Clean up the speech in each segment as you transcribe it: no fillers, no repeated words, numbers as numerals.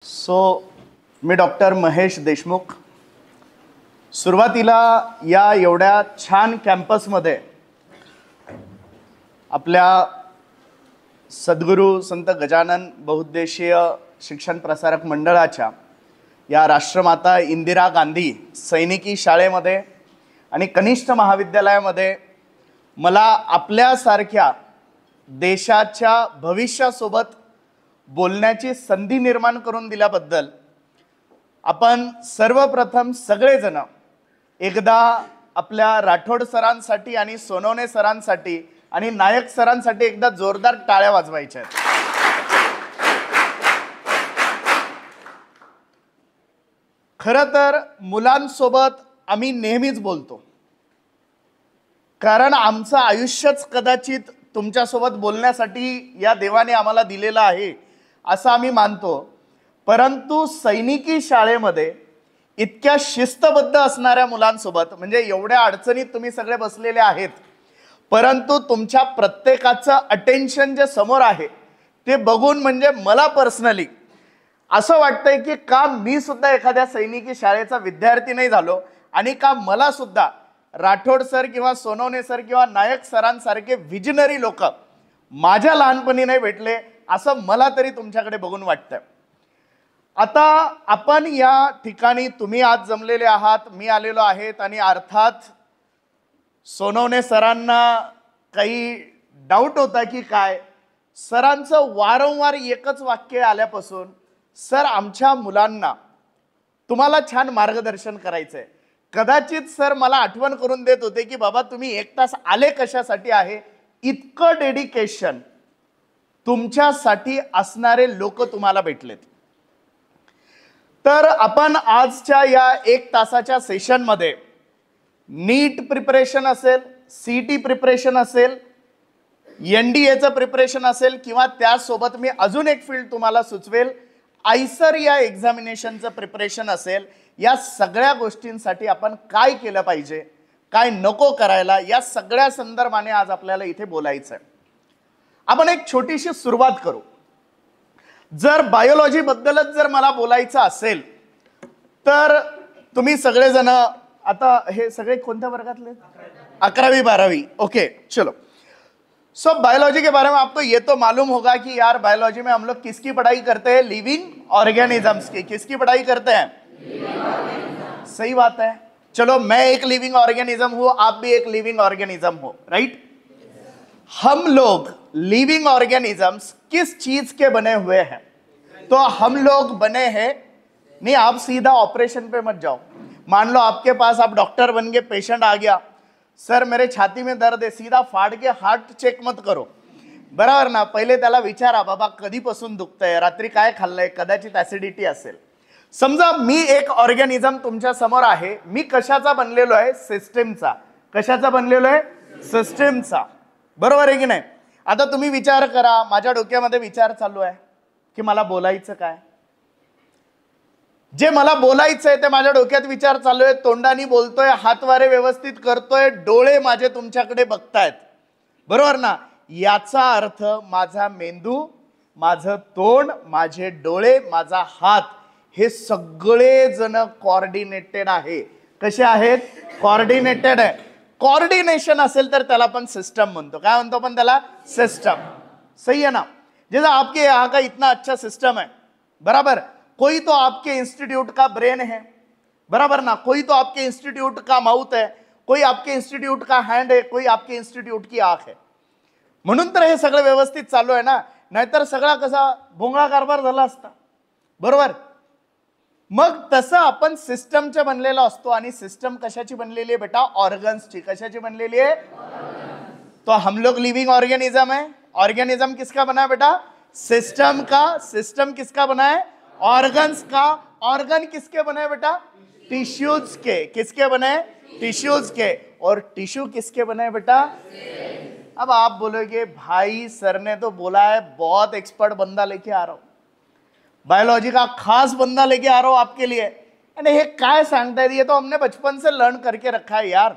मी doctor Mahesh Deshmukh. सुरुवातीला या एवढ्या छान कॅम्पसमध्ये आपल्या सद्गुरू संत गजानन बहुउद्देशीय शिक्षण प्रसारक मंडळाच्या या राष्ट्रमाता इंदिरा गांधी सैनिकी शाळेमध्ये आणि कनिष्ठ महाविद्यालयामध्ये मला आपल्यासारख्या देशाच्या भविष्यासोबत बोलण्याची संधी निर्माण करून दिल्याबद्दल आपण सर्वप्रथम सगळेजण एकदा आपल्या राठोड सरांसाठी आणि सोनवणे सरांसाठी आणि नायक सरांसाठी एकदा जोरदार टाळ्या वाजवायच्या आहेत. खरं तर मुलांसोबत आम्ही नेहमीच बोलतो, कारण आमचं आयुष्यच कदाचित तुमच्यासोबत बोलण्यासाठी या देवाने आम्हाला दिलेलं आहे असं आम्ही मानतो. परंतु सैनिकी शाळेमध्ये इतक्या शिस्तबद्ध असणाऱ्या मुलांसोबत, म्हणजे एवढ्या अडचणीत तुम्ही सगळे बसलेले आहेत, परंतु तुमच्या प्रत्येकाचं अटेन्शन जे समोर आहे ते बघून म्हणजे मला पर्सनली असं वाटतंय की का मी सुद्धा एखाद्या सैनिकी शाळेचा विद्यार्थी नाही झालो आणि का मला सुद्धा राठोड सर किंवा सोनवणे सर किंवा नायक सरांसारखे विजनरी लोक माझ्या लहानपणी नाही भेटले असं मला तरी तुमच्याकडे बघून वाटतंय. आता आपण या ठिकाणी तुम्ही आज जमलेले आहात, मी आलेलो आहेत आणि अर्थात सोनवणे सरांना काही डाऊट होता की काय. सरांचं वारंवार एकच वाक्य आल्यापासून, सर आमच्या मुलांना तुम्हाला छान मार्गदर्शन करायचंय. कदाचित सर मला आठवण करून देत होते की बाबा तुम्ही 1 तास आले कशासाठी आहे. इतकं डेडिकेशन तुमच्यासाठी असणारे लोक तुम्हाला भेटलेत. तर आपण आजच्या या 1 तासाच्या सेशनमध्ये नीट प्रिपरेशन असेल, सीटी प्रिपरेशन असेल, NDAचं प्रिपरेशन असेल किंवा त्यासोबत मी अजून एक फील्ड तुम्हाला सुचवेल, आयसर या एक्झामिनेशनचं प्रिपरेशन असेल, या सगळ्या गोष्टींसाठी आपण काय केलं पाहिजे, काय नको करायला, या सगळ्या संदर्भाने आज आपल्याला इथे बोलायचं आहे. आपण एक छोटीशी सुरुवात करू. जर बायोलॉजी बद्दलच जर मला बोलायचं असेल तर तुम्ही सगळेजण, आता हे सगळे कोणत्या वर्गातले? 11वी 12वी. ओके चलो. सो बायोलॉजी के बारे में आपको ये तो मालूम होगा कि यार बायोलॉजी में हम लोग किसकी पढ़ाई करते हैं? लिविंग ऑर्गेनिजम्स की. किसकी पढ़ाई करते हैं? सही बात है. चलो मैं एक लिविंग ऑर्गेनिज्म हूं, आप भी एक लिविंग ऑर्गेनिज्म हो, राइट? हम लोग लिविंग ऑर्गेनिजम्स किस चीज के बने हुए हैं? तो हम लोग बने हैं, नहीं आप सीधा ऑपरेशन पे मत जाओ. मान लो आपके पास आप डॉक्टर बन के पेशेंट आ गया, सर मेरे छाती में दर्द है, सीधा फाड़ के हार्ट चेक मत करो, बरोबर ना. पहिले त्याला विचारा बाबा कधीपासून दुखतंय, रात्री काय खाल्लंय, कदाचित ऍसिडिटी असेल. समजा मी एक ऑर्गॅनिझम तुमच्या समोर आहे, मी कशाचा बनलेलो आहे? सिस्टीमचा. कशाचा बनलेलो आहे? सिस्टीमचा. बरोबर आहे की नाही? आता तुम्ही विचार करा, माझ्या डोक्यामध्ये विचार चालू आहे की मला बोलायचं काय. जे मला बोलायचंय ते माझ्या डोक्यात विचार चालू आहे, तोंडाने बोलतोय, हातवारे व्यवस्थित करतोय, डोळे माझे तुमच्याकडे बघतायत, बरोबर ना. याचा अर्थ माझा मेंदू, माझं तोंड, माझे डोळे, माझा हात हे सगळे जण कोऑर्डिनेटेड आहे. कसे आहेत? कोऑर्डिनेटेड आहे. कोऑर्डिनेशन असेल तर त्याला आपण सिस्टम म्हणतो. काय म्हणतो आपण त्याला? सिस्टम. सही है ना. जैसे आपके यहाँ का इतना अच्छा सिस्टम है, बराबर. कोई तो आपके इंस्टीट्यूट का ब्रेन है, बराबर ना. कोई तो आपके इंस्टीट्यूट का माउथ है, कोई आपके इंस्टीट्यूट का हैंड है, कोई आपके इंस्टीट्यूट की आंख है. म्हणून तर हे सगळं व्यवस्थित चालू आहे ना. नाहीतर सगळा कसा भोंगळा कारभार झाला असता, बरोबर. मग तसं आपण सिस्टमच्या बनलेला असतो. आणि सिस्टम कशाची बनलेली आहे बेटा? ऑर्गन्सची. कशाची बनलेली आहे? तो हम लोग लिविंग ऑर्गेनिज्म है. ऑर्गेनिज्म किसका बना है बेटा? सिस्टम का. सिस्टम किसका बना है? ऑर्गन्स का. ऑर्गन किसके बने बेटा? टिश्यूज के. किसके बने? टिश्यूज के. और टिश्यू किसके बने बेटा? अब आप बोलोगे भाई सर ने तो बोला है बहुत एक्सपर्ट बंदा लेके आ रहा हूं, बायोलॉजी का खास बंदा लेके आ रहा हूं आपके लिए. अरे हे काय सांगतायत? ये तो हमने बचपन से लर्न करके रखा है यार,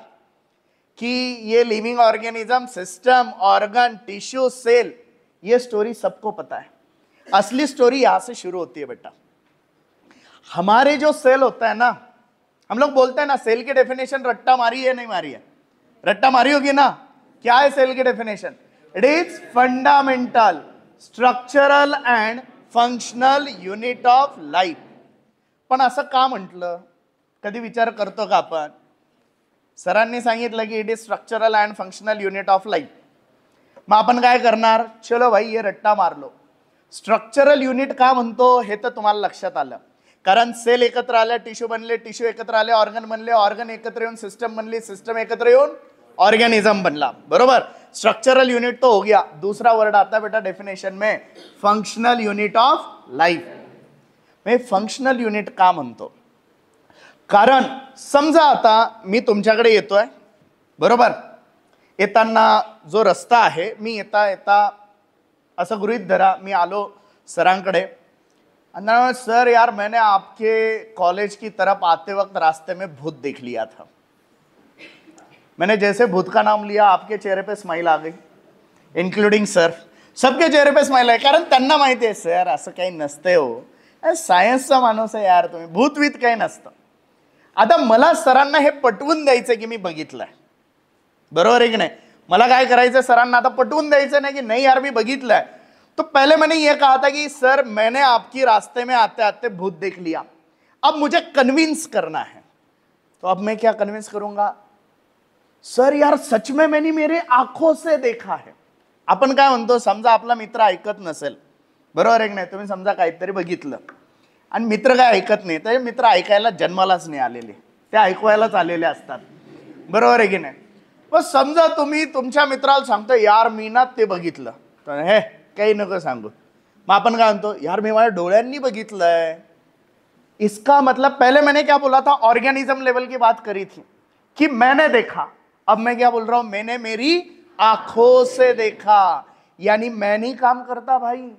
कि ये living organism, system, organ, tissue, cell, ये स्टोरी सबको पता है. असली स्टोरी यहां से शुरू होती है बेटा. हमारे जो सेल होता है ना, हम लोग बोलते हैं ना सेल की डेफिनेशन रट्टा मारी है नहीं मारी है, रट्टा मारी होगी ना। क्या है सेल की definition? It is fundamental structural and functional unit of life. पण असं का म्हटलं, कधी विचार करतो का आपण? सरांनी सांगितलं की it is structural and functional unit of life. मग आपण काय करणार? चलो भाई ये रट्टा मारलो. स्ट्रक्चरल युनिट का म्हणतो हे तर तुम्हाला लक्षात आलं, कारण सेल एकत्र आल्या टिश्यू बनले, टिश्यू एकत्र आले ऑर्गन बनले, ऑर्गन एकत्र येऊन सिस्टम बनली, सिस्टम एकत्र येऊन ऑर्गेनिज्म बनला. बरोबर. स्ट्रक्चरल यूनिट तो हो गया. दूसरा वर्ड आता बेटा डेफिनेशन में, फंक्शनल यूनिट ऑफ लाइफ. मैं फंक्शनल युनिट का म्हणतो? कारण समजा आता मी तुमच्याकडे येतोय, बरोबर. येताना जो रस्ता आहे, मी येता येता असं गृहीत धरा मी आलो सरांकडे, सर यार मैंने आपके कॉलेज की तरफ आते वक्त रास्ते में भूत देख लिया था. मैंने जैसे भूत का नाम लिया आपके चेहरे पे स्माइल आ गई, इंक्लूडिंग सर. सबके चेहरे पे स्माइल आहे, कारण त्यांना माहिती आहे सर असं काही नसते हो, सायन्सचा माणूस आहे यार तुम्ही, भूतवीत काही नसतं. आता मला सरांना हे पटवून द्यायचं की मी बघितलंय, बरोबर आहे की नाही? मला काय करायचं, सरांना आता पटवून द्यायचं नाही की नाही यार मी बघितलंय. तो पहले मैंने ये कहा था कि सर मैंने आपकी रास्ते में आते आते भूत देख लिया, अब मुझे कन्विंस करना है. तो अब मैं क्या कन्विंस करूंगा? सर यार सच में मैंने मेरे आंखों से देखा है. आपण काय म्हणतो, समजा आपला मित्र ऐकत नसेल, बरोबर आहे की नाही? तुम्ही समजा काहीतरी बघितलं आणि मित्र काय ऐकत नाही, तर मित्र ऐकायला जन्मालाच नाही आलेले, ते ऐकवायलाच आलेले असतात, बरोबर आहे की नाही? मग समजा तुम्ही तुमच्या मित्राला सांगतो यार मी ना ते बघितलं, तर हे काही नको सांगू. मग आपण काय म्हणतो, यार मी माझ्या डोळ्यांनी बघितलंय. इसका मतलब पहले मैंने क्या बोला था, ऑर्गेनिज्म लेवल की बात करी थी कि मैंने देखा. अब मैं क्या बोल रहा हूं, मैंने मेरी आंखों से देखा. यानी मैं नहीं काम करता भाई,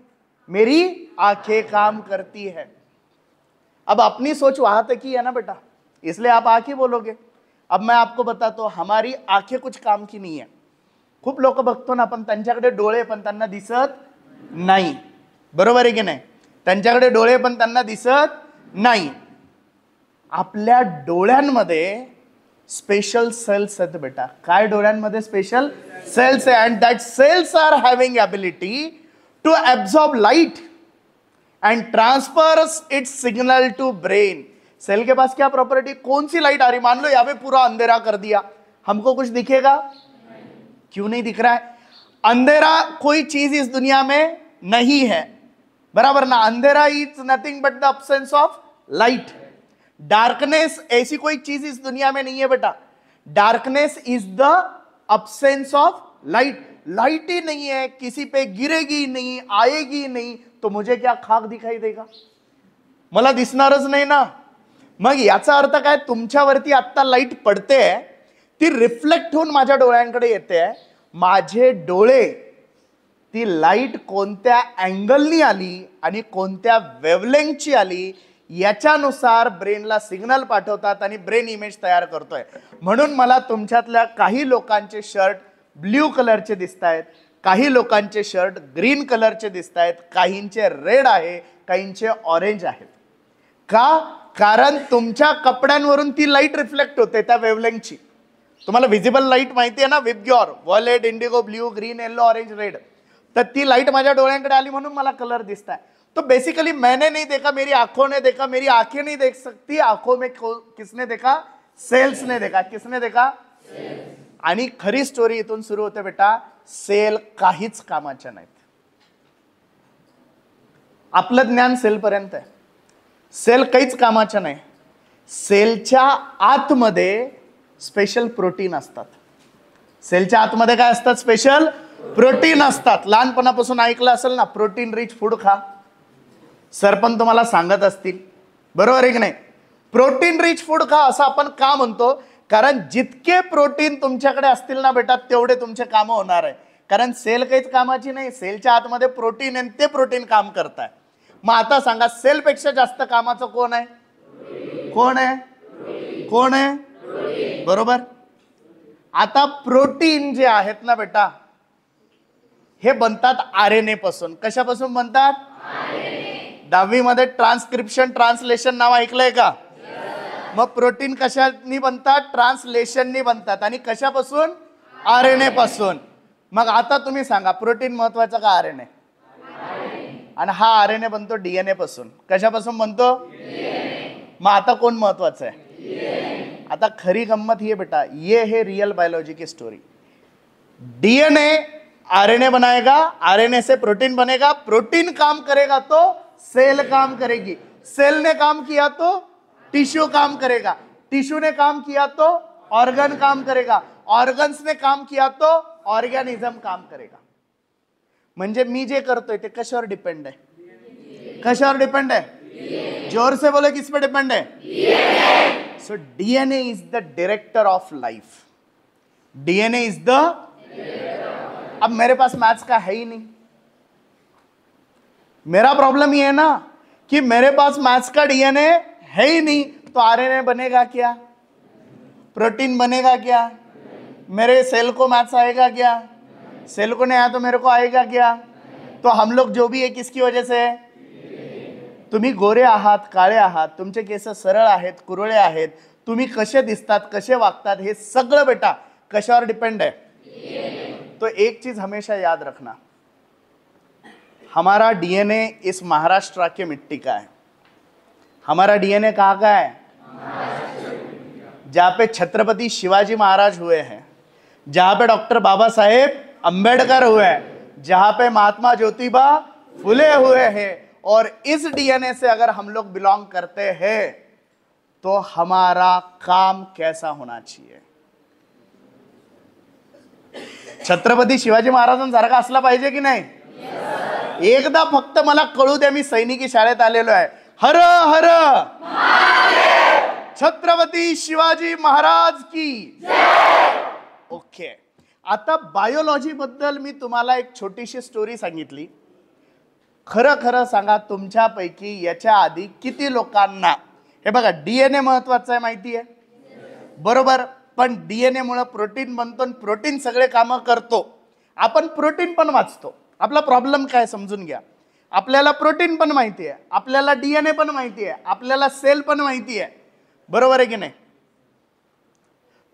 मेरी आंखें काम करती है. अब अपनी सोच वहां तक ही है ना बेटा, इसलिए आप आंखें बोलोगे. अब मैं आपको बताता हूं, हमारी आंखें कुछ काम की नहीं है. खूप लोक बघतो ना आपण, त्यांच्याकडे डोळे पण त्यांना दिसत नाही, बरोबर आहे की नाही? त्यांच्याकडे डोळे पण त्यांना दिसत नाही. आपल्या डोळ्यांमध्ये स्पेशल सेल्स आहेत बेटा. काय डोळ्यांमध्ये स्पेशल सेल्स आहे, and that cells are having ability to absorb light and transfers its signal to brain. Cell के पास क्या प्रॉपर्टी, कौन सी लाइट आ रही, मान लो यहाँ पे पूरा अंधेरा कर दिया, हमको कुछ दिखेगा? क्यों नहीं दिख रहा है? अंधेरा कोई चीज इस दुनिया में नहीं है, बराबर ना? अंधेरा is nothing but the absence of light. Darkness ऐसी कोई चीज इस दुनिया में नहीं है बेटा. Darkness is the absence of light. Light ही नहीं है, किसी पे गिरेगी नहीं, आएगी नहीं, तो मुझे क्या खाक दिखाई देगा? मला दिसणारच नाही ना. मग याचा अर्थ काय, तुमच्यावरती आता लाईट पडते, ती रिफ्लेक्ट होऊन माझ्या डोळ्यांकडे येते. माझे डोळे ती लाईट कोणत्या अँगलनी आली आणि कोणत्या वेव्हलेंथची आली याच्यानुसार ब्रेनला सिग्नल पाठवतात आणि ब्रेन इमेज तयार करतोय. म्हणून मला तुमच्यातल्या काही लोकांचे शर्ट ब्ल्यू कलरचे दिसतायत, काही लोकांचे शर्ट ग्रीन कलरचे दिसतायत, काहींचे रेड आहे, काहींचे ऑरेंज आहेत. का? कारण तुमच्या कपड्यांवरून ती लाईट रिफ्लेक्ट होते त्या वेव्हलेंथची. तुम्हाला विजिबल लाईट माहिती आहे ना, VIBGYOR, violet, Indigo, blue, green, yellow, orange, red. तर ती लाईट माझ्या डोळ्यांकडे आली म्हणून मला कलर दिसताय. तो बेसिकली मैंने नहीं देखा, मेरी आंखों ने देखा. मेरी आंखें नहीं देख सकती, आंखों में किसने देखा? सेल्स ने देखा. किसने देखा? आणि खरी स्टोरी इथून सुरू होते बेटा. सेल काहीच कामाच्या नाहीत. आपलं ज्ञान सेल पर्यंत आहे, सेल काहीच कामाच्या नाही. सेलच्या आतमध्ये स्पेशल प्रोटीन असतात. सेलच्या आतमध्ये काय असतात? स्पेशल प्रोटीन असतात. लहानपणापासून ऐकलं असेल ना, प्रोटीन रिच फूड खा. सर पण तुम्हाला सांगत असतील, बरोबर आहे की नाही? प्रोटीन रिच फूड खा असं आपण का म्हणतो? कारण जितके प्रोटीन तुमच्याकडे असतील ना बेटा, तेवढे तुमचे काम होणार आहे. कारण सेल काहीच कामाची नाही, सेलच्या आतमध्ये प्रोटीन आहे, ते प्रोटीन काम करताय. मग आता सांगा, सेल पेक्षा जास्त कामाचं कोण आहे? कोण आहे? कोण आहे? बरोबर. आता प्रोटीन जे आहेत ना बेटा, हे बनतात आरएनए पासून. कशापासून बनतात? 10वी मध्ये ट्रान्सक्रिप्शन ट्रान्सलेशन नाव ऐकलंय का? मग प्रोटीन कशानी बनतात? ट्रान्सलेशननी बनतात. आणि कशापासून? RNA पासून. मग आता तुम्ही सांगा, प्रोटीन महत्वाचा का RNA? आणि हा RNA बनतो DNA पासून. कशापासून बनतो? मग आता कोण महत्वाचं आहे? आता खरी गंमत ही है बेटा, ये है रियल बायोलॉजी की स्टोरी. DNA RNA बनाएगा, RNA से प्रोटीन बनेगा, प्रोटीन काम करेगा तो सेल काम करेगी, सेल ने काम किया तो टिश्यू काम करेगा, टिश्यू ने काम किया तो ऑर्गन काम करेगा, ऑर्गन्स ने काम किया तो ऑर्गॅनिझम काम करेगा. म्हणजे मी जे करतोय ते कशावर डिपेंड आहे? कशावर डिपेंड आहे? जोर से बोले, किस पे डिपेंड है? So DNA is the director of life. DNA is the. अब मेरे पास मैथ्स का है ही नहीं. मेरा प्रॉब्लम ये है ना कि मेरे पास मैथ्स का DNA है ही नहीं, तो RNA बनेगा क्या? प्रोटीन बनेगा क्या? मेरे सेल को मैथ्स आएगा क्या? सेल को नहीं आया तो मेरे को आएगा क्या? तो हम लोग जो भी है किसकी वजह से है? तुम्ही गोरे आहात, काळे आहात, तुमचे केस सरळ आहेत, कुरळे आहेत, तुम्ही कसे दिसतात, कसे वागतात, हे सगळं बेटा कशावर डिपेंड है? तो एक चीज हमेशा याद रखना, हमारा DNA इस महाराष्ट्र के मिट्टी का है. हमारा DNA कहाँ का है? जहाँ पे छत्रपति शिवाजी महाराज हुए हैं, जहाँ पे डॉक्टर बाबा साहेब अंबेडकर हुए हैं, जहाँ पे महात्मा ज्योतिबा फुले हुए हैं. और इस DNA से अगर हम लोग बिलोंग करते हैं तो हमारा काम कैसा होना चाहिए? छत्रपती शिवाजी महाराजांसारखा असला पाहिजे की नाही? एकदा फक्त मला कळू द्या, मी सैनिकी शाळेत आलेलो आहे. हर हर छत्रपती शिवाजी महाराज की. ओके, आता बायोलॉजी बद्दल मी तुम्हाला एक छोटीशी स्टोरी सांगितली. खरं खरं सांगा, तुमच्यापैकी याच्या आधी किती लोकांना, हे बघा DNA महत्वाचं आहे माहिती आहे, बरोबर, पण DNA मुळे प्रोटीन बनतो, प्रोटीन सगळे कामं करतो, आपण प्रोटीन पण वाचतो. आपला प्रॉब्लेम काय समजून घ्या, आपल्याला प्रोटीन पण माहिती आहे, आपल्याला DNA पण माहिती आहे, आपल्याला सेल पण माहिती आहे, बरोबर आहे की नाही?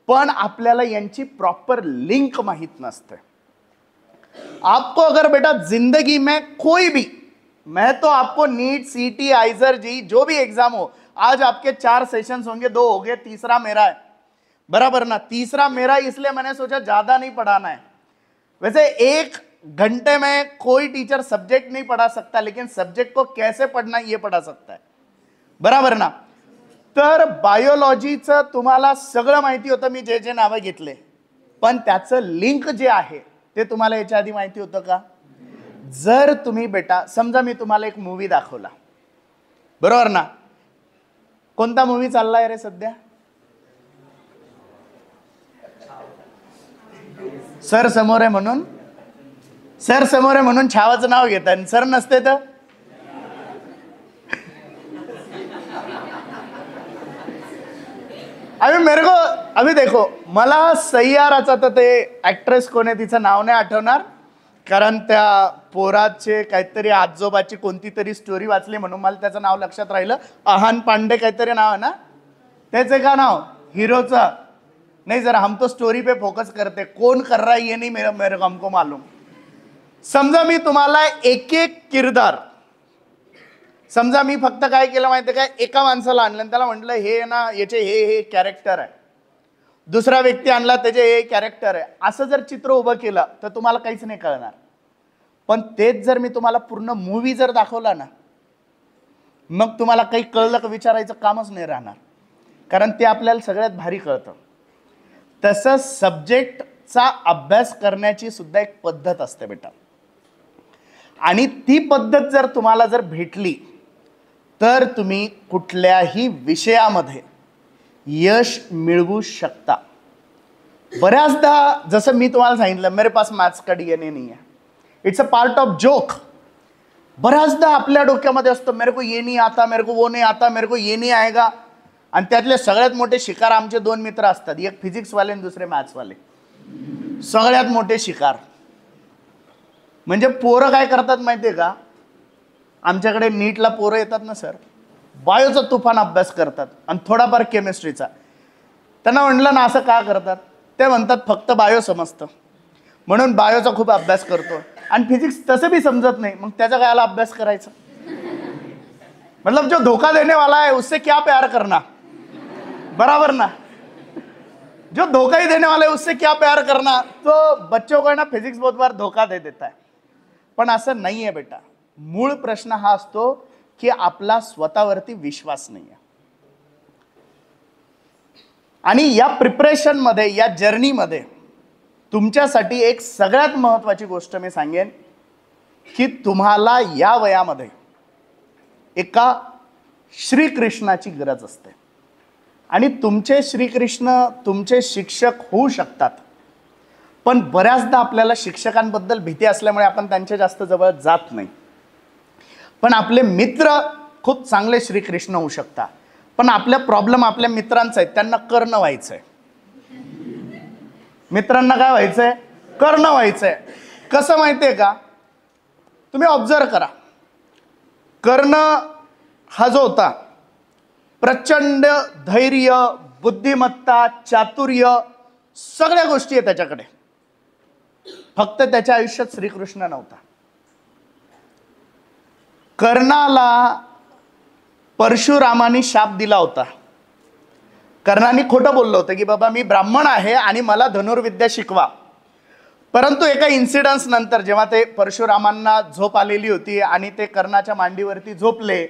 पण आपल्याला यांची प्रॉपर लिंक माहित नसते. आपको अगर बेटा जिंदगी में कोई भी, मैं तो आपको नीट, CT, आइजर जी जो भी एग्जाम हो, आज आपके 4 सेशंस होंगे, 2 हो गए, तीसरा मेरा है, बराबर ना? तीसरा मेरा इसलिए मैंने सोचा ज्यादा नहीं पढ़ाना है. वैसे 1 घंटे में कोई टीचर सब्जेक्ट नहीं पढ़ा सकता, लेकिन सब्जेक्ट को कैसे पढ़ना ये पढ़ा सकता है, बराबर ना? तर बायोलॉजीचं तुम्हाला सगळं माहिती होतं, मी जे जे नावं घेतले, पण त्याचं लिंक जे आहे ते तुम्हाला याच्या आधी माहिती होतं का? जर तुम्ही बेटा, समजा मी तुम्हाला एक मूवी दाखवला, बरोबर ना? कोणता मूवी चाललाय रे सध्या? सर समोर आहे म्हणून, सर समोर आहे म्हणून छावाचं नाव घेतात, सर नसते तर अभी देखो, मला सय्याराचा तर ते ऍक्ट्रेस कोण आहे तिचं नाव नाही आठवणार, कारण त्या पोराचे काहीतरी आजोबाची कोणती तरी स्टोरी वाचली म्हणून मला त्याचं नाव लक्षात राहिलं. अहान पांडे काहीतरी नाव आहे ना त्याचे, का नाव हिरोचं नहीं, जरा हम तो स्टोरी पे फोकस करते, कौन कर रहा है ये नहीं मेरे को हमको मालूम. समजा मी तुम्हाला एक एक किरदार, समजा मी फक्त काय केलं माहिती काय, एका माणसाला आणलं, त्याला म्हटलं हे ना याचे हे कॅरेक्टर आहे, दुसरा व्यक्ती आणला त्याचे हे कॅरेक्टर आहे, असं जर चित्र उभं केलं तर तुम्हाला काहीच नाही कळणार. पण तेच जर मी तुम्हाला पूर्ण मूवी जर दाखवला ना, मग तुम्हाला काही कळलं का विचारायचं कामच नाही राहणार, कारण ते आपल्याला सगळ्यात भारी कळतं. तसंच सब्जेक्टचा अभ्यास करण्याची सुद्धा एक पद्धत असते बेटा, आणि ती पद्धत जर तुम्हाला जर भेटली तर तुम्ही कुठल्याही विषयामध्ये यश मिळवू शकता. बऱ्याचदा जसं मी तुम्हाला सांगितलं, मेरे पास मैथ्स का DNA नहीं है, it's a part of joke. बऱ्याचदा आपल्या डोक्यामध्ये असतो, मेरे को ये नहीं आता, मेरे को वो नहीं आता, मेरे को ये नहीं आएगा. आणि त्यातले सगळ्यात मोठे शिकार आमचे 2 मित्र असतात, एक फिजिक्स वाले आणि दुसरे मॅथ्स वाले. सगळ्यात मोठे शिकार म्हणजे पोरं काय करतात माहितीये का, आमच्याकडे नीटला पोरं येतात ना सर, बायोचा तुफान अभ्यास करतात आणि थोडाफार केमिस्ट्रीचा. त्यांना म्हटलं ना असं का करतात, ते म्हणतात फक्त बायो समजतं म्हणून बायोचा खूप अभ्यास करतो, आणि फिजिक्स तसं भी समजत नाही, मग त्याचा कायला अभ्यास करायचा. मतलब जो धोखा देने वाला है उससे क्या प्यार करना, बराबर ना. जो धोखा ही देने वाला है उससे क्या प्यार करना. तो बच्चों को है ना फिजिक्स बहुत बार धोखा दे देता है. पण असं नाही आहे बेटा. मूळ प्रश्न हा असतो की आपला स्वतःवरती विश्वास नाही आहे. आणि या प्रिपरेशन मध्ये, या जर्नी मध्ये तुमच्यासाठी एक सगळ्यात महत्त्वाची गोष्ट मी सांगेन की तुम्हाला या वयामध्ये एका श्रीकृष्णाची गरज असते. आणि तुमचे श्रीकृष्ण तुमचे शिक्षक होऊ शकतात, पण बऱ्याचदा आपल्याला शिक्षकांबद्दल भीती असल्यामुळे आपण त्यांच्या जास्त जवळ जात नाही. पण आपले मित्र खूप चांगले श्रीकृष्ण होऊ शकतात. पण आपला प्रॉब्लेम आपल्या मित्रांचा आहे, त्यांना कर्ण व्हायचंय. मित्रांना काय व्हायचंय? कर्ण व्हायचंय. कसं माहितीये का, तुम्ही ऑब्झर्व करा. कर्ण हा जो होता, प्रचंड धैर्य, बुद्धिमत्ता, चातुर्य, सगळ्या गोष्टी आहेत त्याच्याकडे. फक्त त्याच्या आयुष्यात श्रीकृष्ण नव्हता. कर्णाला परशुरामाने शाप दिला होता. कर्णाने खोटं बोललं होतं की बाबा मी ब्राह्मण आहे आणि मला धनुर्विद्या शिकवा. परंतु एका इन्सिडन्स नंतर जेव्हा ते परशुरामांना झोप आलेली होती आणि ते कर्णाच्या मांडीवरती झोपले,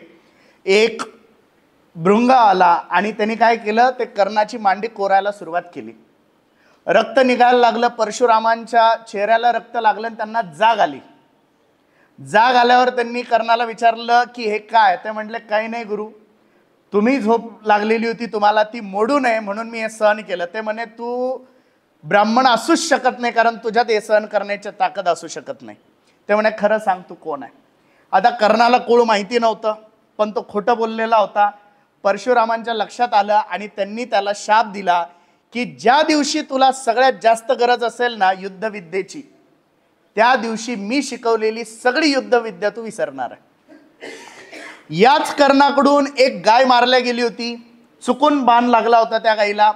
एक भृंग आला आणि त्यांनी काय केलं, ते कर्णाची मांडी कोरायला सुरुवात केली. रक्त निघायला लागलं, परशुरामांच्या चेहऱ्याला रक्त लागलं आणि त्यांना जाग आली. जाग आल्यावर त्यांनी कर्णाला विचारलं की हे काय. ते म्हटले काही नाही गुरु, तुम्ही झोप लागलेली होती, तुम्हाला ती मोडू नये म्हणून मी हे सहन केलं. ते म्हणे तू ब्राह्मण असूच शकत नाही, कारण तुझ्यात हे सहन करण्याची ताकद असू शकत नाही. ते म्हणे खरं सांग तू कोण आहे. आता कर्णाला कोण माहिती नव्हतं, पण तो खोटं बोललेला होता. परशुरामांच्या लक्षात आलं आणि त्यांनी त्याला शाप दिला की ज्या दिवशी तुला सगळ्यात जास्त गरज असेल ना युद्धविद्येची, त्या दिवशी मी शिकवलेली सगळी युद्धविद्या तू विसरणार आहे. याच कर्णाकडून एक गाय मारल्या गेली होती, चुकून बाण लागला होता त्या गायीला.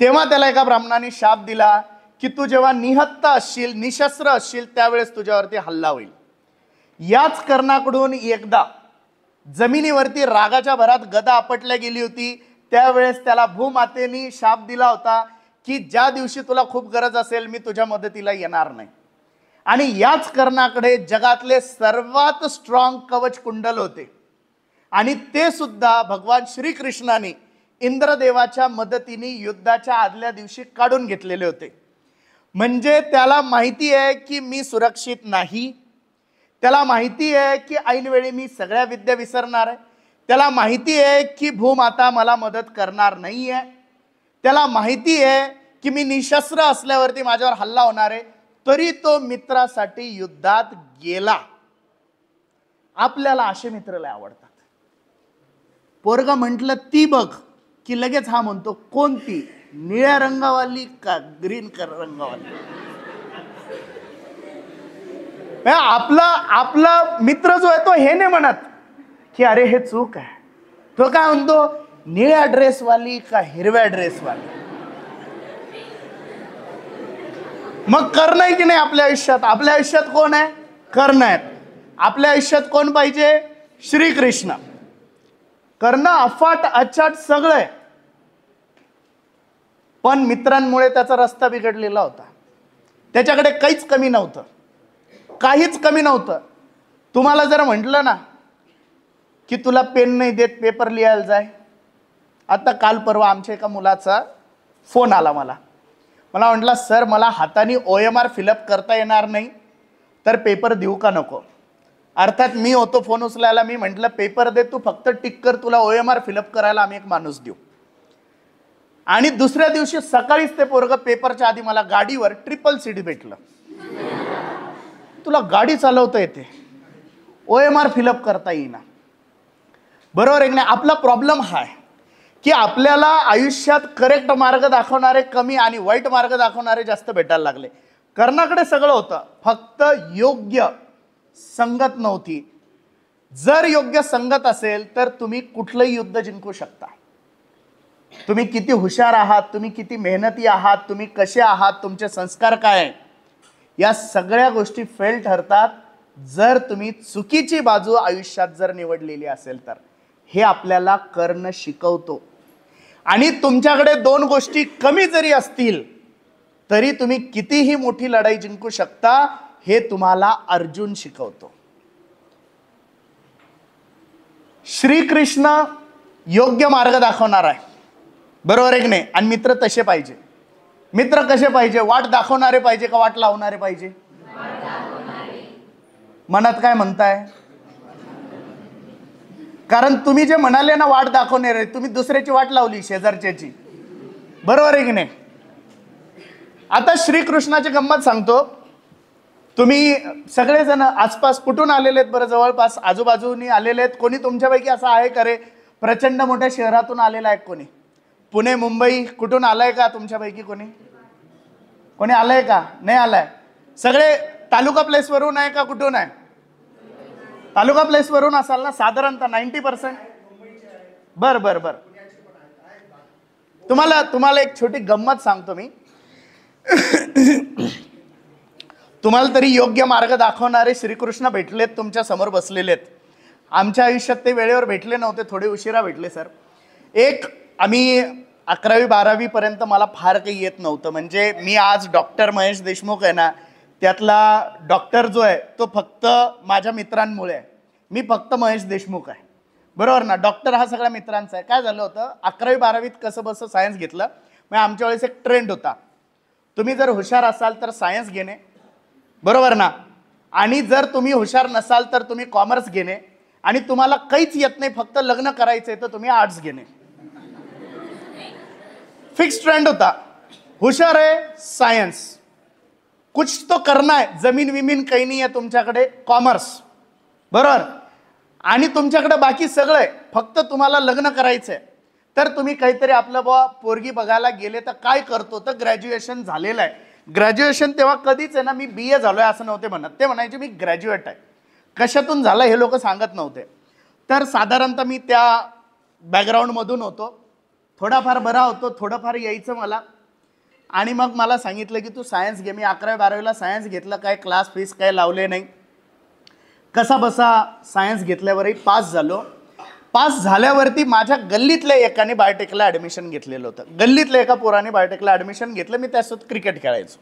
तेव्हा त्याला एका ब्राह्मणाने शाप दिला की तू जेव्हा निहत्ता असशील, निशस्त्र असशील, त्यावेळेस तुझ्यावरती हल्ला होईल. याच कर्णाकडून एकदा जमिनीवरती रागाच्या भरात गदा आपटल्या गेली होती, त्यावेळेस त्याला भूमातेने शाप दिला होता की ज्या दिवशी तुला खूप गरज असेल मी तुझ्या मदतीला येणार नाही. आणि याच कर्णाकडे जगातले सर्वात स्ट्रॉंग कवच कुंडल होते आणि ते सुद्धा भगवान श्रीकृष्णाने इंद्रदेवाच्या मदतीने युद्धाच्या आदल्या दिवशी काढून घेतलेले होते. म्हणजे त्याला माहिती आहे की मी सुरक्षित नाही. त्याला माहिती आहे की ऐनवेळी मी सगळ्या विद्या विसरणार आहे. त्याला माहिती आहे की भूमाता मला मदत करणार नाही आहे. त्याला माहिती आहे की मी निशस्त्र असल्यावरती माझ्यावर हल्ला होणार आहे. तरी तो मित्रासाठी युद्धात गेला. आपल्याला असे मित्र लय आवडतात. पोरगा म्हटलं ती बघ की लगेच हा म्हणतो कोणती, निळ्या रंगावाली का ग्रीन रंगावाली. आपला मित्र जो आहे तो हे नाही म्हणत की अरे हे चूक आहे. तो काय म्हणतो निळ्या ड्रेसवाली का हिरव्या ड्रेसवाली. मग कर्ण आहे की नाही आपल्या आयुष्यात. आपल्या आयुष्यात कोण आहे? कर्ण आहेत. आपल्या आयुष्यात कोण पाहिजे? श्रीकृष्ण. कर्ण अफाट अचाट सगळं आहे, पण मित्रांमुळे त्याचा रस्ता बिघडलेला होता. त्याच्याकडे काहीच कमी नव्हतं, काहीच कमी नव्हतं. तुम्हाला जर म्हटलं ना की तुला पेन नाही देत पेपर लिहायला जाय. आता काल परवा आमच्या एका मुलाचा फोन आला मला म्हटला सर मला हाताने OMR फिलअप करता येणार नाही, तर पेपर देऊ का नको. अर्थात मी होतो फोन उचलायला. मी म्हटलं पेपर दे, तू फक्त टिक कर, तुला OMR फिलअप करायला आम्ही एक माणूस देऊ. आणि दुसऱ्या दिवशी सकाळीच ते पोरग पेपरच्या आधी मला गाडीवर ट्रिपल सीट भेटलं. तुला गाडी चालवता येते, OMR फिलअप करता येईना. बरोबर आहे की नाही. आपला प्रॉब्लेम हा आहे की आपल्याला आयुष्यात करेक्ट मार्ग दाखवणारे कमी आणि वाईट मार्ग दाखवणारे जास्त भेटायला लागले. कर्णाकडे सगळं होतं, फक्त योग्य संगत नव्हती. जर योग्य संगत असेल तर तुम्ही कुठलंही युद्ध जिंकू शकता. तुम्ही किती हुशार आहात, तुम्ही किती मेहनती आहात, तुम्ही कसे आहात, तुमचे संस्कार काय आहे, या सगळ्या गोष्टी फेल ठरतात जर तुम्ही चुकीची बाजू आयुष्यात जर निवडलेली असेल तर. हे आपल्याला कर्ण शिकवतो. आणि तुमच्याकडे दोन गोष्टी कमी जरी असतील तरी तुम्ही कितीही मोठी लढाई जिंकू शकता, हे तुम्हाला अर्जुन शिकवतो. श्रीकृष्ण योग्य मार्ग दाखवणार आहे, बरोबर आहे की नाही? आणि मित्र तसे पाहिजे. मित्र कसे पाहिजे? वाट दाखवणारे पाहिजे का वाट लावणारे पाहिजे? मनात काय म्हणताय? कारण तुम्ही जे म्हणाले ना वाट दाखवणारे, तुम्ही दुसऱ्याची वाट लावली, शेजारच्याची, बरोबर आहे की नाही? आता श्रीकृष्णाची गंमत सांगतो. तुम्ही सगळेजण आसपास कुठून आलेले आहेत बरं? जवळपास आजूबाजूनी आलेले आहेत. कोणी तुमच्यापैकी असं आहे का रे प्रचंड मोठ्या शहरातून आलेला आहे? कोणी पुणे मुंबई कुठून आलाय का तुमच्यापैकी? कोणी आलंय का? नाही आलाय. सगळे तालुका प्लेस वरून आहे का कुठून आहे? तालुका प्लेस वरून असाल ना साधारणतः 90%. बर बर बर. तुम्हाला एक छोटी गंमत सांगतो मी. तुम्हाला तरी योग्य मार्ग दाखवणारे श्रीकृष्ण भेटलेत, तुमच्या समोर बसलेले आहेत. आमच्या आयुष्यात ते वेळेवर भेटले नव्हते, थोडे उशिरा भेटले सर. आम्ही 11वी 12वी पर्यंत मला फार काही येत नव्हतं. म्हणजे मी आज डॉक्टर महेश देशमुख आहे ना, त्यातला डॉक्टर जो आहे तो फक्त माझ्या मित्रांमुळे आहे. मी फक्त महेश देशमुख आहे, बरोबर ना? डॉक्टर हा सगळ्या मित्रांचा आहे. काय झालं होतं, 11वी 12वीत कसं बसं सायन्स घेतलं. मग आमच्या वेळेस एक ट्रेंड होता, तुम्ही जर हुशार असाल तर सायन्स घेणे, बरोबर ना? आणि जर तुम्ही हुशार नसाल तर तुम्ही कॉमर्स घेणे, आणि तुम्हाला काहीच येत नाही फक्त लग्न करायचंय तर तुम्ही आर्ट्स घेणे. फिक्स ट्रेंड होता. हुशार है सायन्स, कुछ तो करना है, जमीन विमीन काही नाही आहे तुमच्याकडे, कॉमर्स, बरोबर? आणि तुमच्याकडे बाकी सगळं आहे, फक्त तुम्हाला लग्न करायचंय. तर तुम्ही काहीतरी आपलं पोरगी बघायला गेले तर काय करतो, तर ग्रॅज्युएशन झालेलं आहे. ग्रॅज्युएशन तेव्हा कधीच आहे ना, मी BA झालोय असं नव्हते म्हणत, ते म्हणायचे मी ग्रॅज्युएट आहे. कशातून झालं हे लोक सांगत नव्हते. तर साधारणतः मी त्या बॅकग्राऊंडमधून होतो, थोडाफार बरा होतो, थोडंफार यायचं मला. आणि मग मला सांगितलं की तू सायन्स घे. मी 11वी 12वीला सायन्स घेतलं, काय क्लास फीस काय लावले नाही, कसा बसा सायन्स घेतल्यावरही पास झालो. पास झाल्यावरती माझ्या गल्लीतल्या एकाने बायोटेकला ॲडमिशन घेतलेलं होतं. गल्लीतल्या एका पोराने बायोटेकला ॲडमिशन घेतलं. मी त्यासोबत क्रिकेट खेळायचो.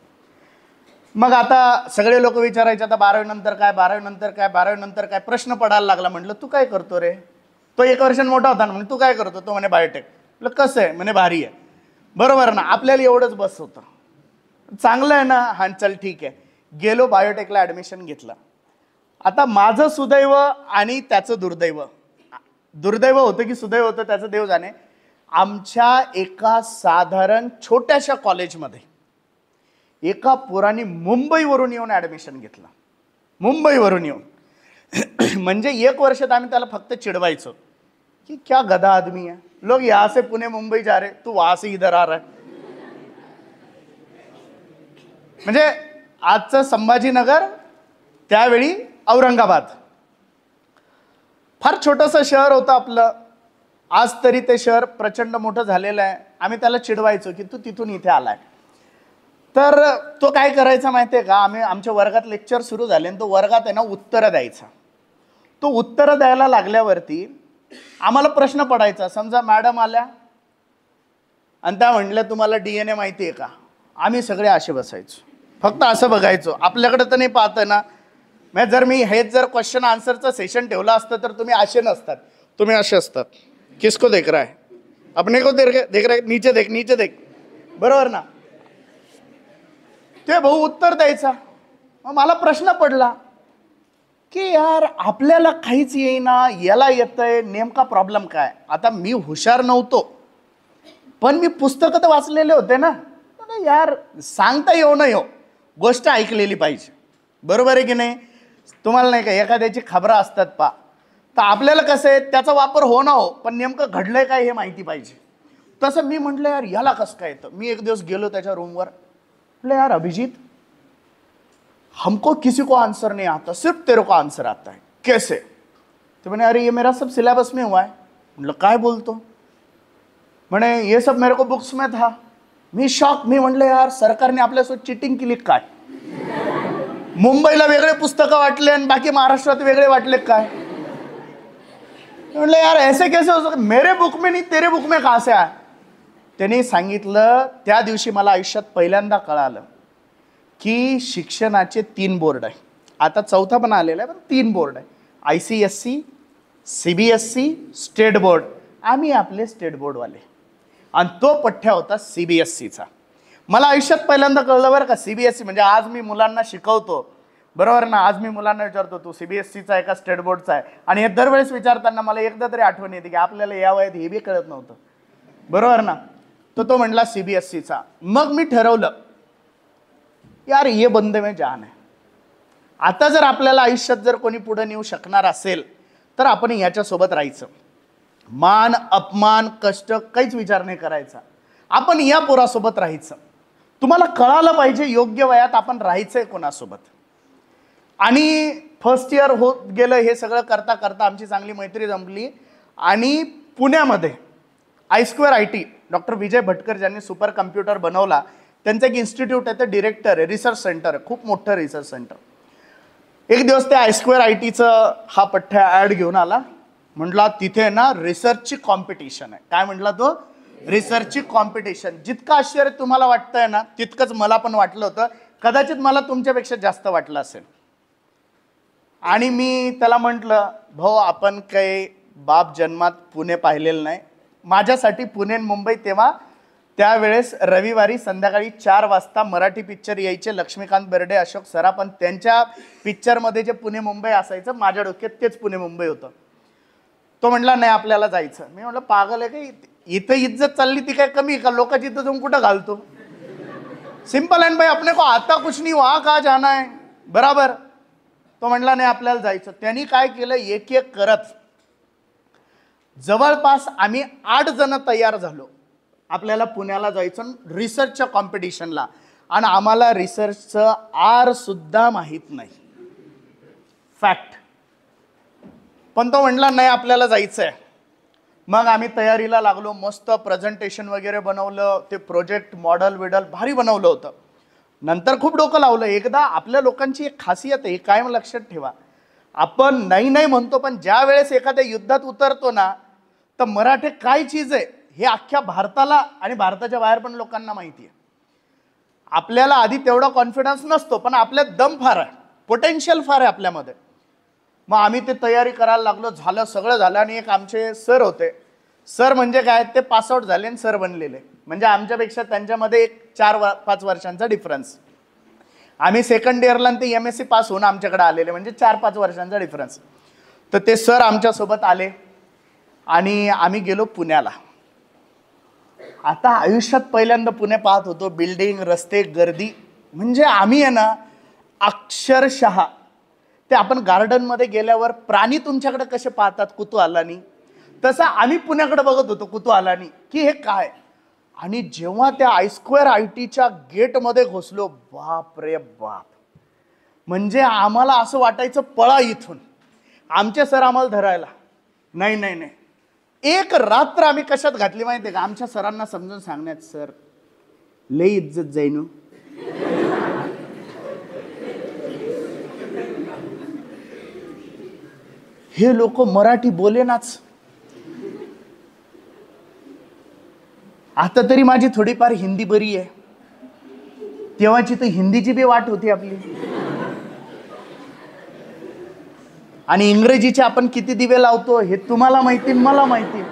मग आता सगळे लोक विचारायचे आता 12वी नंतर काय, 12वी नंतर काय, 12वी नंतर काय, प्रश्न पडायला लागला. म्हटलं तू काय करतो रे? तो 1 वर्षांनी मोठा होता ना, म्हणजे तू काय करतो? तो म्हणे बायोटेक. म्हटलं कसं आहे? म्हणे भारी आहे. बरोबर ना, आपल्याला एवढंच बस होतं, चांगलं आहे ना, हां चल ठीक आहे. गेलो बायोटेकला ॲडमिशन घेतलं. आता माझं सुदैव आणि त्याचं दुर्दैव, दुर्दैव होतं की सुदैव होतं त्याचं देव जाणे. आमच्या एका साधारण छोट्याशा कॉलेजमध्ये एका पोराने मुंबईवरून येऊन ॲडमिशन घेतलं. मुंबईवरून येऊन म्हणजे 1 वर्षात आम्ही त्याला फक्त चिडवायचो कि क्या गधा आदमी है, लोग यहाँ से पुणे मुंबई जा रहे, तू वहां से इधर आ रहा है. म्हणजे आजचं संभाजीनगर, त्यावेळी औरंगाबाद, फार छोटंसं शहर होतं आपलं. आज तरी ते शहर प्रचंड मोठं झालेलं आहे. आम्ही त्याला चिडवायचो की तू तिथून इथे आलाय. तर तो काय करायचा माहिती आहे का, आमच्या वर्गात लेक्चर सुरू झाले आणि तो वर्गात आहे ना उत्तरं द्यायचा. तो उत्तरं द्यायला लागल्यावरती आम्हाला प्रश्न पडायचा. समजा मॅडम आल्या आणि त्या म्हटल्या तुम्हाला DNA माहिती आहे का, आम्ही सगळे असे बसायचो, फक्त असं बघायचो. आपल्याकडे तर नाही पाहत ना. म्हणजे जर मी हेच जर क्वेश्चन आन्सरचं सेशन ठेवलं असतं तर तुम्ही असे नसतात, तुम्ही असे असतात. किसको देख रहा है, अपने को देख रहा है, नीचे देख नीचे देख, बरोबर ना? ते भाऊ उत्तर द्यायचा. मग मला प्रश्न पडला की यार आपल्याला काहीच येईना, याला येतंय, नेमका प्रॉब्लेम काय? आता मी हुशार नव्हतो, पण मी पुस्तकं तर वाचलेले होते ना. यार सांगता येऊ न येऊ, गोष्ट ऐकलेली पाहिजे, बरोबर आहे की नाही? तुम्हाला नाही का एखाद्याची खबरं असतात पा, तर आपल्याला कसं आहे त्याचा वापर हो ना हो, पण नेमकं घडलंय काय हे माहिती पाहिजे. तसं मी म्हटलं यार याला कसं काय येतं. मी एक दिवस गेलो त्याच्या रूमवर, म्हटलं यार अभिजीत, हमको किसी को आंसर नहीं आता, सिर्फ तेरे को आंसर आता है, कैसे? तो मैंने अरे ये मेरा सब सिलेबस में हुआ है। मतलब काय बोलतो? म्हणे ये सब मेरे को बुक्स में था। मी शॉक, मी म्हणलं यार सरकारने आपल्यासोबत चिटिंग केली काय? मुंबईला वेगळे पुस्तकं वाटले आणि बाकी महाराष्ट्रात वेगळे वाटले काय? म्हणलं यार ऐसे कैसे हो सकता, मेरे बुक में नहीं तेरे बुक में कहां से आया? त्यांनी सांगितलं त्या दिवशी मला आयुष्यात पहिल्यांदा कळालं की शिक्षणाचे 3 बोर्ड आहे. आता चौथा पण आलेला आहे, पण 3 बोर्ड आहे. ICSE, CBSE, state board. आम्ही आपले स्टेट बोर्डवाले आणि तो पठ्ठ्या होता CBSEचा. मला आयुष्यात पहिल्यांदा कळलं बरं का CBSE म्हणजे. आज मी मुलांना शिकवतो बरोबर ना, आज मी मुलांना विचारतो तू CBSEचा आहे का स्टेट बोर्डचा आहे, आणि हे दरवेळेस विचारताना मला एकदा तरी आठवण येते की आपल्याला या वयात हे बी कळत नव्हतं बरोबर ना. तो म्हणला CBSEचा. मग मी ठरवलं यार ये बंदे में जान है. आता जर आपल्याला आयुष्यात जर कोणी पुढे नेऊ शकणार असेल तर आपण याच्यासोबत राहायचं. मान अपमान कष्ट काहीच विचार नाही करायचा, आपण या पोरासोबत राहायचं. तुम्हाला कळालं पाहिजे योग्य वयात आपण राहायचंय कोणासोबत. आणि फर्स्ट इयर होत गेलं, हे सगळं करता करता आमची चांगली मैत्री जमली आणि पुण्यामध्ये I2IT डॉक्टर विजय भटकर ज्यांनी सुपर कम्प्युटर बनवला त्यांचं एक इन्स्टिट्यूट आहे, ते डिरेक्टर आहे, रिसर्च सेंटर आहे, खूप मोठं रिसर्च सेंटर. एक दिवस ते I2ITचं हा पठ्ठ्या ॲड घेऊन आला. म्हटला तिथे ना रिसर्चची कॉम्पिटिशन आहे. काय म्हटला तो? रिसर्चची कॉम्पिटिशन. जितकं आश्चर्य तुम्हाला वाटतंय ना तितकंच मला पण वाटलं होतं. कदाचित मला तुमच्यापेक्षा जास्त वाटलं असेल. आणि मी त्याला म्हटलं भाऊ आपण काही बाप जन्मात पुणे पाहिलेलं नाही. माझ्यासाठी पुणे आणि मुंबई तेव्हा त्यावेळेस रविवारी संध्याकाळी 4 वाजता मराठी पिक्चर यायचे, लक्ष्मीकांत बेर्डे, अशोक सराफ, आणि त्यांच्या पिक्चरमध्ये जे पुणे मुंबई असायचं माझ्या डोक्यात तेच पुणे मुंबई होतं. तो म्हटला नाही आपल्याला जायचं. मी म्हटलं पागल आहे का, इथं इज्जत चालली ती काय कमी का? लोकांची इथं जाऊन कुठं घालतो? सिंपल आहे भाई, अपने को आता कुछ नहीं, वहां कहा जाना है बराबर. तो म्हटला नाही आपल्याला जायचं. त्यांनी काय केलं, एक एक करत जवळपास आम्ही 8 जण तयार झालो. आपल्याला पुण्याला जायचं रिसर्चच्या कॉम्पिटिशनला, आणि आम्हाला रिसर्चचं आर सुद्धा माहीत नाही, फॅक्ट. पण तो म्हटला नाही आपल्याला जायचं आहे. मग आम्ही तयारीला लागलो, मस्त प्रेझेंटेशन वगैरे बनवलं, ते प्रोजेक्ट मॉडेल विडल भारी बनवलं होतं. नंतर खूप डोकं लावलं. एकदा आपल्या लोकांची एक खासियत आहे, कायम लक्षात ठेवा, आपण नाही नाही म्हणतो पण ज्या वेळेस एखाद्या युद्धात उतरतो ना तर मराठे काय चीज आहे हे अख्ख्या भारताला आणि भारताच्या बाहेर पण लोकांना माहिती आहे. आपल्याला आधी तेवढा कॉन्फिडन्स नसतो पण आपल्यात दम फार आहे, पोटेन्शियल फार आहे आपल्यामध्ये. मग आम्ही ते तयारी करायला लागलो. झालं, सगळं झालं. आणि एक आमचे सर होते. सर म्हणजे काय, ते पासआउट झाले आणि सर बनलेले. म्हणजे आमच्यापेक्षा त्यांच्यामध्ये एक 4-5 वर्षांचा डिफरन्स. आम्ही सेकंड इयरला आणि ते MSc पास होऊन आमच्याकडे आलेले, म्हणजे 4-5 वर्षांचा डिफरन्स. तर ते सर आमच्यासोबत आले आणि आम्ही गेलो पुण्याला. आता आयुष्यात पहिल्यांदा पुणे पाहत होतो. बिल्डिंग, रस्ते, गर्दी. म्हणजे आम्ही आहे ना अक्षरशः ते आपण गार्डनमध्ये गेल्यावर प्राणी तुमच्याकडे कसे पाहतात कुतूहलानी, तसं आम्ही पुण्याकडे बघत होतो कुतूहलानी की हे काय. आणि जेव्हा त्या I2ITच्या गेटमध्ये घुसलो, बाप रे बाप, म्हणजे आम्हाला असं वाटायचं पळा इथून. आमचे सर आम्हाला धरायला नाही नाही नाही. एक रात्र आम्ही कशात घातली माहिती आहे का, आमच्या सरांना समजून सांगण्यात, सर लई इज्जत जाईन, हे लोक मराठी बोलेनाच. आता तरी माझी थोडीफार हिंदी बरी आहे, तेव्हाची तर हिंदीची बी वाट होती आपली. आणि इंग्रजीचे आपण किती दिवे लावतो हे तुम्हाला माहिती, मला माहिती.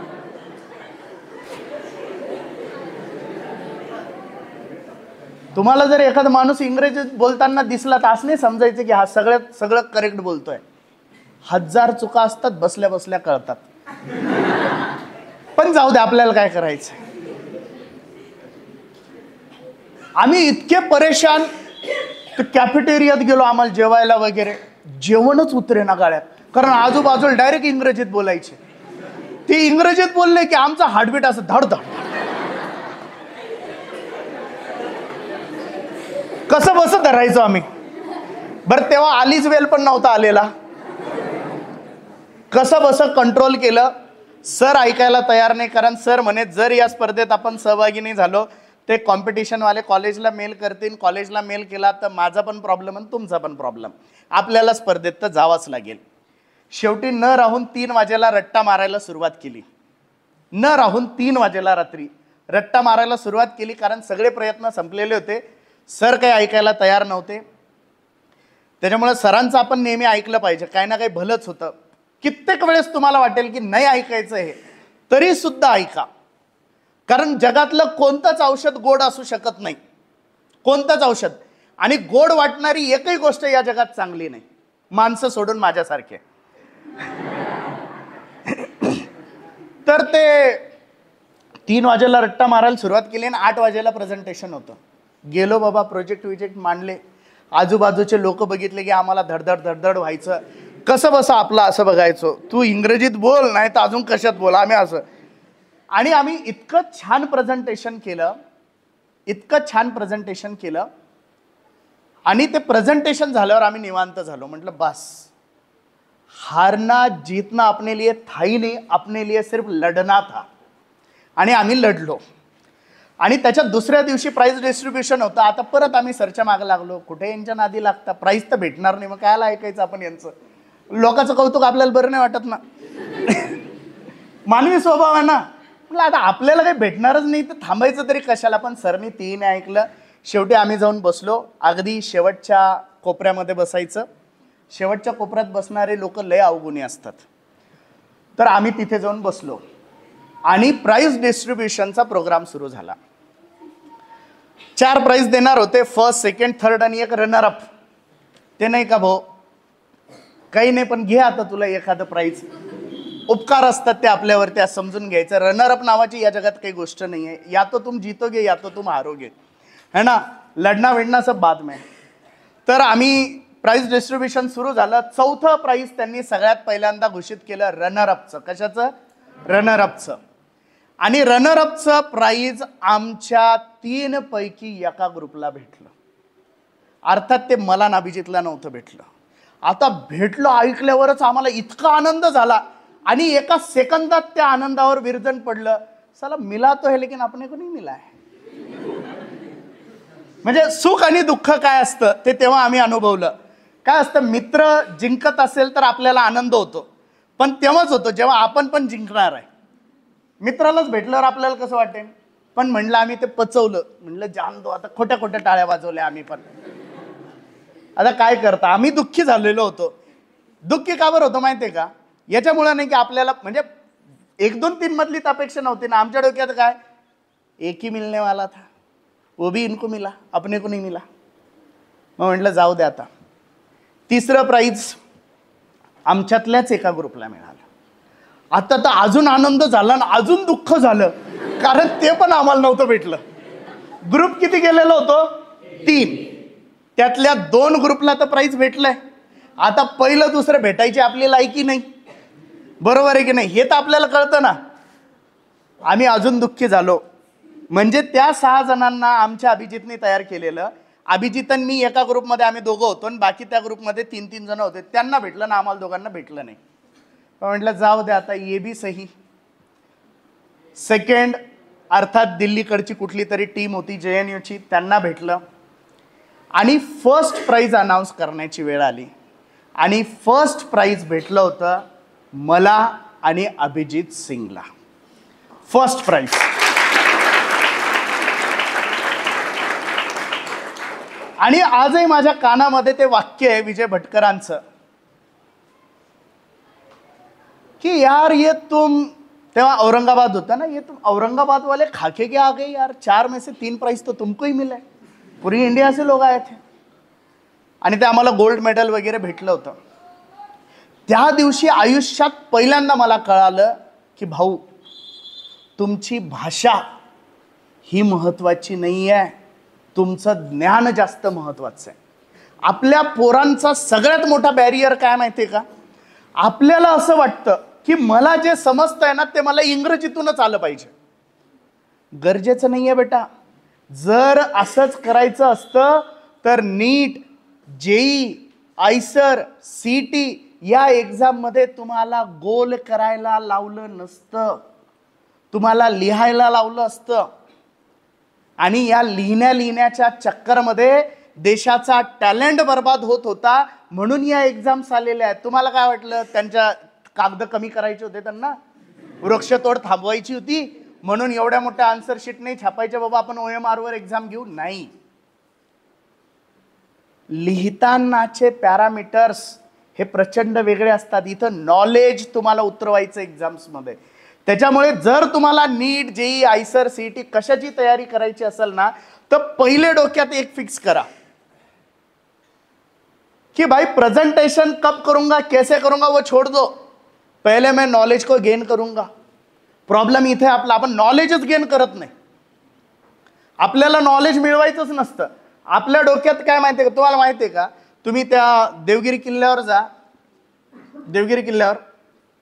तुम्हाला जर एखादा माणूस इंग्रजीत बोलताना दिसला तर असं नाही समजायचं की हा सगळं करेक्ट बोलतोय. 1000 चुका असतात, बसल्या बसल्या कळतात. पण जाऊ दे, आपल्याला काय करायचं. आम्ही इतके परेशान, तर कॅफेटेरियात गेलो आम्हाला जेवायला वगैरे. जेवणच उतरे ना गाड्यात, कारण आजूबाजूला डायरेक्ट इंग्रजीत बोलायचे. ते इंग्रजीत बोलले की आमचा हार्टबीट असं धडधड. कसं बसं धरायचो आम्ही. बरं तेव्हा आलीच वेल पण नव्हता आलेला. कसं बसं कंट्रोल केलं. सर ऐकायला तयार नाही, कारण सर म्हणे जर या स्पर्धेत आपण सहभागी नाही झालो ते कॉम्पिटिशनवाले कॉलेजला मेल करतील, कॉलेजला मेल केला तर माझा पण प्रॉब्लेम आणि तुमचा पण प्रॉब्लेम, आपल्याला स्पर्धेत तर जावंच लागेल. शेवटी न राहून 3 वाजेला रट्टा मारायला सुरुवात केली. न राहून 3 वाजेला रात्री रट्टा मारायला सुरुवात केली, कारण सगळे प्रयत्न संपलेले होते. सर काही ऐकायला तयार नव्हते. त्याच्यामुळे सरांचं आपण नेहमी ऐकलं पाहिजे, काही ना काही भलंच होतं. कित्येक वेळेस तुम्हाला वाटेल की नाही ऐकायचं हे, तरी सुद्धा ऐका, कारण जगातलं कोणतंच औषध गोड असू शकत नाही, कोणतंच औषध. आणि गोड वाटणारी एकही गोष्ट या जगात चांगली नाही, माणसं सोडून माझ्यासारखे. तर ते 3 वाजेला रट्टा मारायला सुरुवात केली आणि 8 वाजेला प्रेझेंटेशन होतं. गेलो बाबा, प्रोजेक्ट मांडले. आजूबाजूचे लोक बघितले की आम्हाला धडधड धडधड व्हायचं. कसं बसं आपलं असं बघायचो, तू इंग्रजीत बोल नाही तर अजून कशात बोल, आम्ही असं. आणि आम्ही इतकं छान प्रेझेंटेशन केलं, इतकं छान प्रेझेंटेशन केलं. आणि ते प्रेझेंटेशन झाल्यावर आम्ही निवांत झालो. म्हटलं बस, हारना जीतना अपने लिए था ही नहीं, अपने लिए सिर्फ लढना था. आणि आम्ही लढलो. आणि त्याच्यात दुसऱ्या दिवशी प्राइज डिस्ट्रीब्युशन होतं. आता परत आम्ही सरच्या मागे लागलो, कुठे यांच्या नादी लागता, प्राइज तर भेटणार नाही, मग कायला ऐकायचं आपण यांचं. लोकांचं कौतुक आपल्याला बरं नाही वाटत ना. मानवी स्वभाव आहे ना. म्हटलं आता आपल्याला काही भेटणारच नाही तर थांबायचं तरी कशाला. पण सरनी तीन ऐकलं. शेवटी आम्ही जाऊन बसलो. अगदी शेवटच्या कोपऱ्यामध्ये बसायचं. शेवटच्या कोपऱ्यात बसणारे लोक लय अवगुणी असतात. तर आम्ही तिथे जाऊन बसलो आणि प्राइज डिस्ट्रीब्युशनचा प्रोग्राम सुरू झाला. 4 प्राइज देणार होते, फर्स्ट, सेकंड, थर्ड आणि एक रनर अप. ते नाही का भाऊ, काही नाही पण घे आता तुला एखादं प्राइज. उपकार असतात ते आपल्यावर, त्या समजून घ्यायचं. रनर अप नावाची या जगात काही गोष्ट नाही आहे. या तो तुम जीतोगे या तो तुम हारोगे, है ना. लढना विडना सब बाद में. तर आम्ही प्राइज डिस्ट्रीब्युशन सुरू झालं. 4थं प्राइज त्यांनी सगळ्यात पहिल्यांदा घोषित केलं रनर अपचं. कशाचं? रनर अपचं. आणि रनर अपचं प्राइज आमच्या 3 पैकी एका ग्रुपला भेटलं. अर्थात ते मला आणि अभिजितला नव्हतं भेटलं. आता भेटलं ऐकल्यावरच आम्हाला इतका आनंद झाला आणि एका सेकंदात त्या आनंदावर विरजण पडलं. साला मिला तो है लेकिन अपने को नहीं मिला है. म्हणजे सुख आणि दुःख काय असतं ते तेव्हा आम्ही अनुभवलं. काय असतं, मित्र जिंकत असेल तर आपल्याला आनंद होतो, पण तेव्हाच होतो जेव्हा आपण पण जिंकणार आहे. मित्रालाच भेटल्यावर आपल्याला कसं वाटेल. पण म्हणलं आम्ही ते पचवलं. म्हणलं जान दो, आता खोट्या खोट्या टाळ्या वाजवल्या आम्ही पण. आता काय करता, आम्ही दुःखी झालेलो होतो. दुःखी का बरं होतो माहितीये का? याच्यामुळे नाही की आपल्याला म्हणजे 1, 2, 3 मधली अपेक्षा नव्हती ना. आमच्या डोक्यात काय, एक ही मिलने वाला था, वो भी इनको मिला, अपने को नहीं मिला. मग म्हटलं जाऊ दे आता. 3रं प्राइज आमच्यातल्याच एका ग्रुपला मिळालं. आता तर अजून आनंद झाला ना अजून दुःख झालं, कारण ते पण आम्हाला नव्हतं भेटलं. ग्रुप किती गेलेलो होतो? 3. त्यातल्या 2 ग्रुपला तर प्राइज भेटलंय. आता पहिलं दुसरं भेटायची आपली लायकी नाही, बरोबर आहे की नाही, हे तर आपल्याला कळतं ना. आम्ही अजून दुःखी झालो. म्हणजे त्या 6 जणांना आमच्या अभिजितने तयार केलेलं. अभिजित आणि मी एका ग्रुपमध्ये आम्ही दोघं होतो आणि बाकी त्या ग्रुपमध्ये 3-3 जण होते. त्यांना भेटलं ना, आम्हाला दोघांना भेटलं नाही. म्हटलं जाऊ दे आता, ये भी सही. सेकंड अर्थात दिल्लीकडची कुठली तरी टीम होती JNUची, त्यांना भेटलं. आणि फर्स्ट प्राइज अनाऊन्स करण्याची वेळ आली आणि फर्स्ट प्राइज भेटलं होतं मला आणि अभिजित सिंगला. First price. आणि आजही माझ्या कानामध्ये ते वाक्य आहे विजय भटकरांचं कि यार ये तुम, तेव्हा औरंगाबाद होता ना, ये तुम औरंगाबाद वाले खाके के आ गए यार. 4 में से 3 प्राइज तो तुमको ही मिला है. पूरी इंडिया से लोग आए थे. आणि ते आम्हाला गोल्ड मेडल वगैरे भेटलं होतं. त्या दिवशी आयुष्यात पहिल्यांदा मला कळालं की भाऊ, तुमची भाषा ही महत्वाची नाही आहे, तुमचं ज्ञान जास्त महत्वाचं आहे. आपल्या पोरांचा सगळ्यात मोठा बॅरियर काय माहितीये का? आपल्याला असं वाटतं की मला जे समजतंय ना ते मला इंग्रजीतूनच आलं पाहिजे. गरजेचं नाहीये बेटा. जर असंच करायचं असतं तर नीट, JEE, आयसर, CET या एक्झाम मध्ये तुम्हाला गोल करायला लावलं नसतं, तुम्हाला लिहायला लावलं असतं. आणि या लिहिण्याच्या चक्करमध्ये देशाचा टॅलेंट बर्बाद होत होता. म्हणून या एक्झाम्स आलेल्या आहेत. तुम्हाला काय वाटलं, त्यांच्या कागद कमी करायचे होते, त्यांना वृक्षतोड थांबवायची होती म्हणून एवढ्या मोठ्या आन्सर शीट नाही छापायच्या बाबा, आपण OMR वर एक्झाम घेऊ? नाही. लिहितानाचे पॅरामीटर्स हे प्रचंड वेगळे असतात. इथं नॉलेज तुम्हाला उतरवायचं एक्झाम्स मध्ये. त्याच्यामुळे जर तुम्हाला नीट, जेई, आयसर, सीईटी कशाची तयारी करायची असेल ना, तर पहिले डोक्यात एक फिक्स करा कि भाई प्रेजेंटेशन कब करूंगा, कैसे करूंगा वो छोड़ दो, पहले मैं नॉलेज को गेन करूंगा. प्रॉब्लेम इथे आपला, आपण नॉलेजच गेन करत नाही. आपल्याला नॉलेज मिळवायचंच नसतं. आपल्या डोक्यात काय माहितीये का, तुम्हाला माहितीये का, तुम्ही त्या देवगिरी किल्ल्यावर जा, देवगिरी किल्ल्यावर,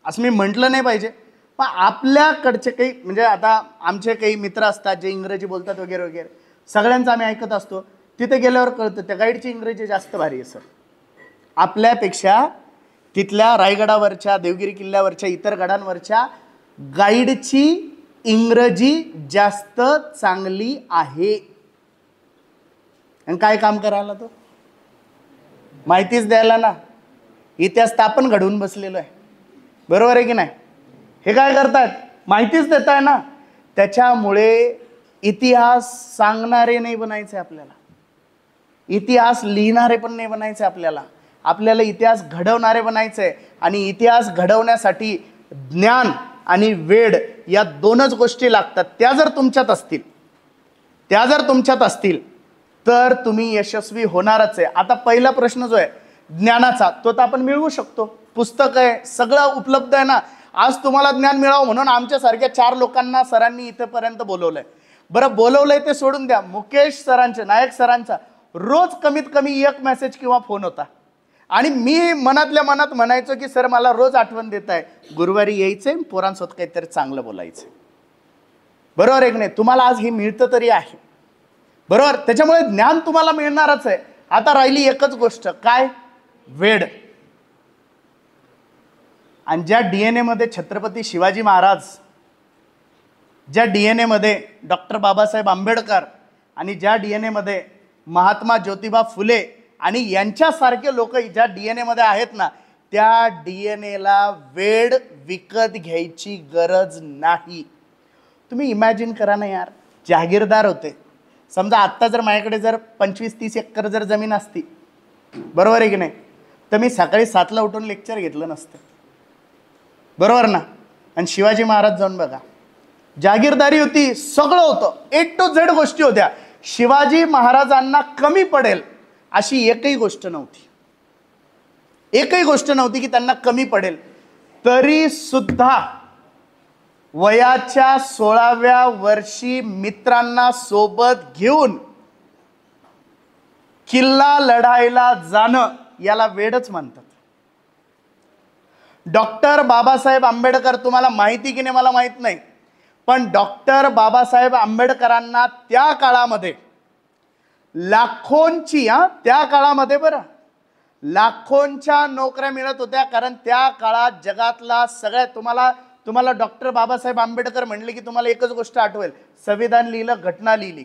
असं मी म्हटलं नाही पाहिजे, पण आपल्याकडचे काही म्हणजे आता आमचे काही मित्र असतात जे इंग्रजी बोलतात वगैरे वगैरे, सगळ्यांचं आम्ही ऐकत असतो. तिथे गेल्यावर कळतं त्या गाईडची इंग्रजी जास्त भारी आहे सर आपल्यापेक्षा. तिथल्या रायगडावरच्या, देवगिरी किल्ल्यावरच्या, इतर गडांवरच्या गाईडची इंग्रजी जास्त चांगली आहे. आणि काय काम करायला तो, माहितीच द्यायला ना. इतिहास आपण घडवून बसलेलो आहे, बरोबर आहे की नाही. हे काय करतायत, माहितीच देत आहे ना. त्याच्यामुळे इतिहास सांगणारे नाही बनायचे आपल्याला, इतिहास लिहिणारे पण नाही बनायचे आपल्याला. आपल्याला इतिहास घडवणारे बनायचे. आणि इतिहास घडवण्यासाठी ज्ञान आणि वेळ या दोनच गोष्टी लागतात. त्या जर तुमच्यात असतील तर तुम्ही यशस्वी होणारच आहे. आता पहिला प्रश्न जो आहे ज्ञानाचा, तो तर आपण मिळवू शकतो. पुस्तक आहे, सगळं उपलब्ध आहे ना. आज तुम्हाला ज्ञान मिळावं म्हणून आमच्यासारख्या 4 लोकांना सरांनी इथेपर्यंत बोलवलंय. बरं, बोलवलंय ते सोडून द्या. मुकेश सरांचे, नायक सरांचा रोज कमीत कमी एक मेसेज किंवा फोन होता. आणि मी मनातल्या मनात म्हणायचो की सर मला रोज आठवण देत आहे, गुरुवारी यायचंय, पोरांसोबत काहीतरी चांगलं बोलायचं. बरोबर आहे की नाही. तुम्हाला आज हे मिळतं तरी आहे, बरोबर. त्याच्यामुळे ज्ञान तुम्हाला मिळणारच आहे. आता राहिली एकच गोष्ट, काय, वेळ. आणि ज्या DNA मध्ये छत्रपती शिवाजी महाराज, ज्या DNA मध्ये डॉक्टर बाबासाहेब आंबेडकर, आणि ज्या DNA मध्ये महात्मा ज्योतिबा फुले आणि यांच्यासारखे लोक ज्या DNA मध्ये आहेत ना, त्या DNA ला वेळ विकत घ्यायची गरज नाही. तुम्ही इमॅजिन करा ना यार, जागीरदार होते समजा. आत्ता जर माझ्याकडे जर 25-30 एकर जर जमीन असती, बरोबर आहे की नाही, तर मी सकाळी 7ला उठून लेक्चर घेतलं नसतं, बरोबर ना. आणि शिवाजी महाराज जाऊन बघा, जागीरदारी होती, सगळं होतं, A to Z गोष्टी होत्या. शिवाजी महाराजांना कमी पडेल अशी एकही गोष्ट नव्हती, एकही गोष्ट नव्हती की त्यांना कमी पडेल. तरी सुद्धा वयाच्या 16व्या वर्षी मित्रांना सोबत घेऊन किल्ला लढायला जाणं याला वेडच म्हणतात. डॉक्टर बाबासाहेब आंबेडकर, तुम्हाला माहिती की नाही मला माहित नाही, पण डॉक्टर बाबासाहेब आंबेडकरांना त्या काळामध्ये लाखोंची, त्या काळामध्ये बरं, लाखोंच्या नोकऱ्या मिळत होत्या. कारण त्या काळात जगातला सगळ्यात, तुम्हाला डॉक्टर बाबासाहेब आंबेडकर म्हणले की तुम्हाला एकच गोष्ट आठवेल, संविधान लिहिलं, घटना लिहिली.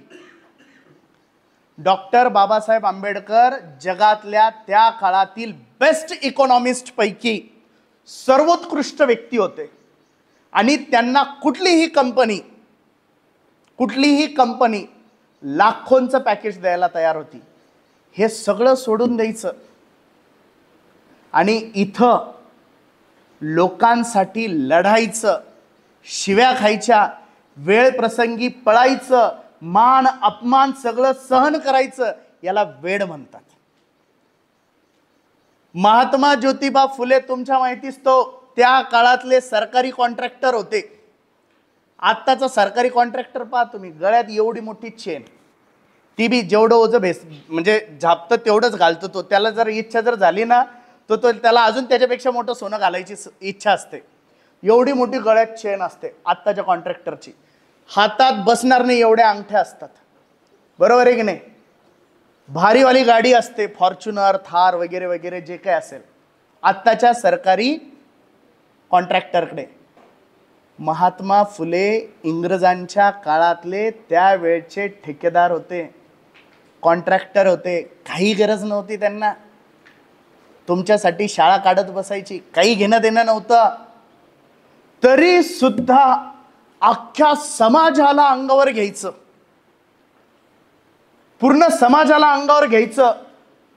डॉक्टर बाबासाहेब आंबेडकर जगातल्या त्या काळातील बेस्ट इकॉनॉमिस्ट पैकी सर्वोत्कृष्ट व्यक्ती होते. आणि त्यांना कुठलीही कंपनी लाखोंचं पॅकेज द्यायला तयार होती. हे सगळं सोडून द्यायचं आणि इथं लोकांसाठी लढायचं, शिव्या खायच्या, वेळ प्रसंगी पळायचं, मान अपमान सगळं सहन करायचं, याला वेड म्हणतात. महात्मा ज्योतिबा फुले, तुमच्या माहितीच तो त्या काळातले सरकारी कॉन्ट्रॅक्टर होते. आत्ताचा सरकारी कॉन्ट्रॅक्टर पहा तुम्ही, गळ्यात एवढी मोठी चेन, ती बी जेवढं ओझं म्हणजे झापतं तेवढंच घालतो तो. त्याला जर इच्छा जर झाली ना, तो त्याला अजून त्याच्यापेक्षा मोठं सोनं घालायची इच्छा असते. एवढी मोठी गळ्यात चेन असते आत्ताच्या कॉन्ट्रॅक्टरची. हातात बसणार नाही एवढ्या अंगठ्या असतात, बरोबर आहे की नाही. भारीवाली गाडी असते, फॉर्च्युनर, थार वगैरे वगैरे जे काय असेल, आत्ताच्या सरकारी कॉन्ट्रॅक्टरकडे. महात्मा फुले इंग्रजांच्या काळातले त्यावेळचे ठेकेदार होते, कॉन्ट्रॅक्टर होते. काही गरज नव्हती त्यांना तुमच्यासाठी शाळा काढत बसायची, काही घेणं देणं नव्हतं. तरी सुद्धा अख्ख्या समाजाला अंगावर घ्यायचं, पूर्ण समाजाला अंगावर घ्यायचं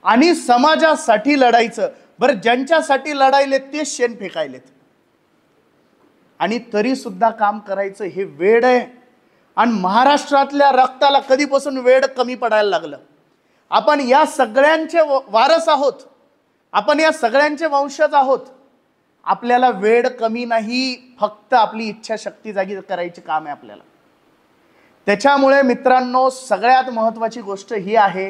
आणि समाजासाठी लढायचं. बरं, ज्यांच्यासाठी लढायले तेच शेण फेकायलेत आणि तरी सुद्धा काम करायचं. हे वेड आहे. आणि महाराष्ट्रातल्या रक्ताला कधीपासून वेड कमी पडायला लागलं. आपण या सगळ्यांचे वारस आहोत, आपण या सगळ्यांचे वंशज आहोत. आपल्याला वेड कमी नाही, फक्त आपली इच्छाशक्ती जागी करायची काम आहे आपल्याला. त्याच्यामुळे मित्रांनो, सगळ्यात महत्त्वाची गोष्ट ही आहे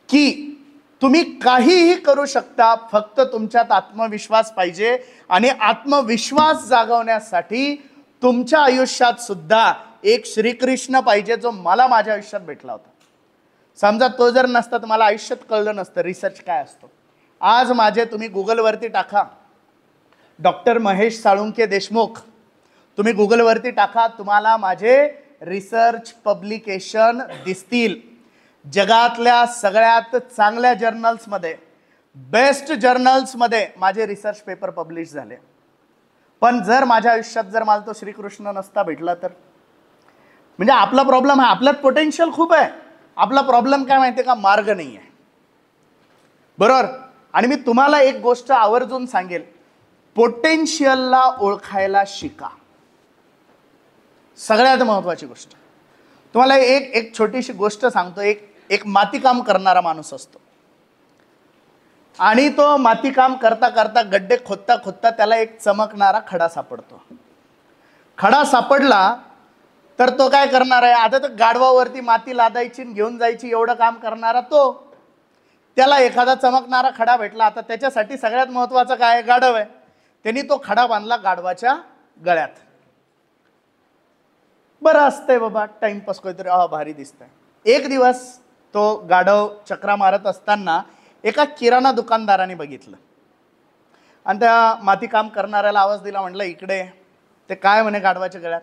की तुम्ही काहीही करू शकता, फक्त तुमच्यात आत्मविश्वास पाहिजे. आणि आत्मविश्वास जागवण्यासाठी तुमच्या आयुष्यात सुद्धा एक श्रीकृष्ण पाहिजे, जो मला माझ्या आयुष्यात भेटला होता. समजा तो जर नसता तर मला आयुष्यात कळलं नसतं रिसर्च काय असतो. आज माझे तुम्ही गुगलवरती टाका डॉक्टर महेश साळुंखे देशमुख, तुम्ही गुगलवरती टाका, तुम्हाला माझे रिसर्च पब्लिकेशन दिसतील. जगातल्या सगळ्यात चांगल्या जर्नल्समध्ये, बेस्ट जर्नल्समध्ये माझे रिसर्च पेपर पब्लिश झाले. पण जर माझ्या आयुष्यात जर मला तो श्रीकृष्ण नसता भेटला तर, म्हणजे आपला प्रॉब्लेम आहे, आपल्यात पोटेन्शियल खूप आहे, आपला प्रॉब्लेम काय माहिती आहे का, मार्ग नाही आहे. बरोबर. आणि मी तुम्हाला एक गोष्ट आवर्जून सांगेल, पोटेन्शियलला ओळखायला शिका. सगळ्यात महत्त्वाची गोष्ट. तुम्हाला एक छोटीशी गोष्ट सांगतो. एक मातीकाम करणारा माणूस असतो आणि तो मातीकाम करता करता, गड्डे खोदता खोदता त्याला एक चमकणारा खडा सापडतो. खडा सापडला तर तो काय करणार आहे, आता तो गाढवावरती माती लादायची घेऊन जायची एवढं काम करणारा तो, त्याला एखादा चमकणारा खडा भेटला. आता त्याच्यासाठी सगळ्यात महत्त्वाचं काय आहे, गाढव आहे. त्यांनी तो खडा बांधला गाढवाच्या गळ्यात. बरं असतंय बाबा, टाइमपास काहीतरी, भारी दिसतंय. एक दिवस तो गाढव चक्रा मारत असताना एका किराणा दुकानदाराने बघितलं आणि त्या माती काम करणाऱ्याला आवाज दिला, म्हटलं इकडे. ते काय म्हणे गाढवाच्या गळ्यात?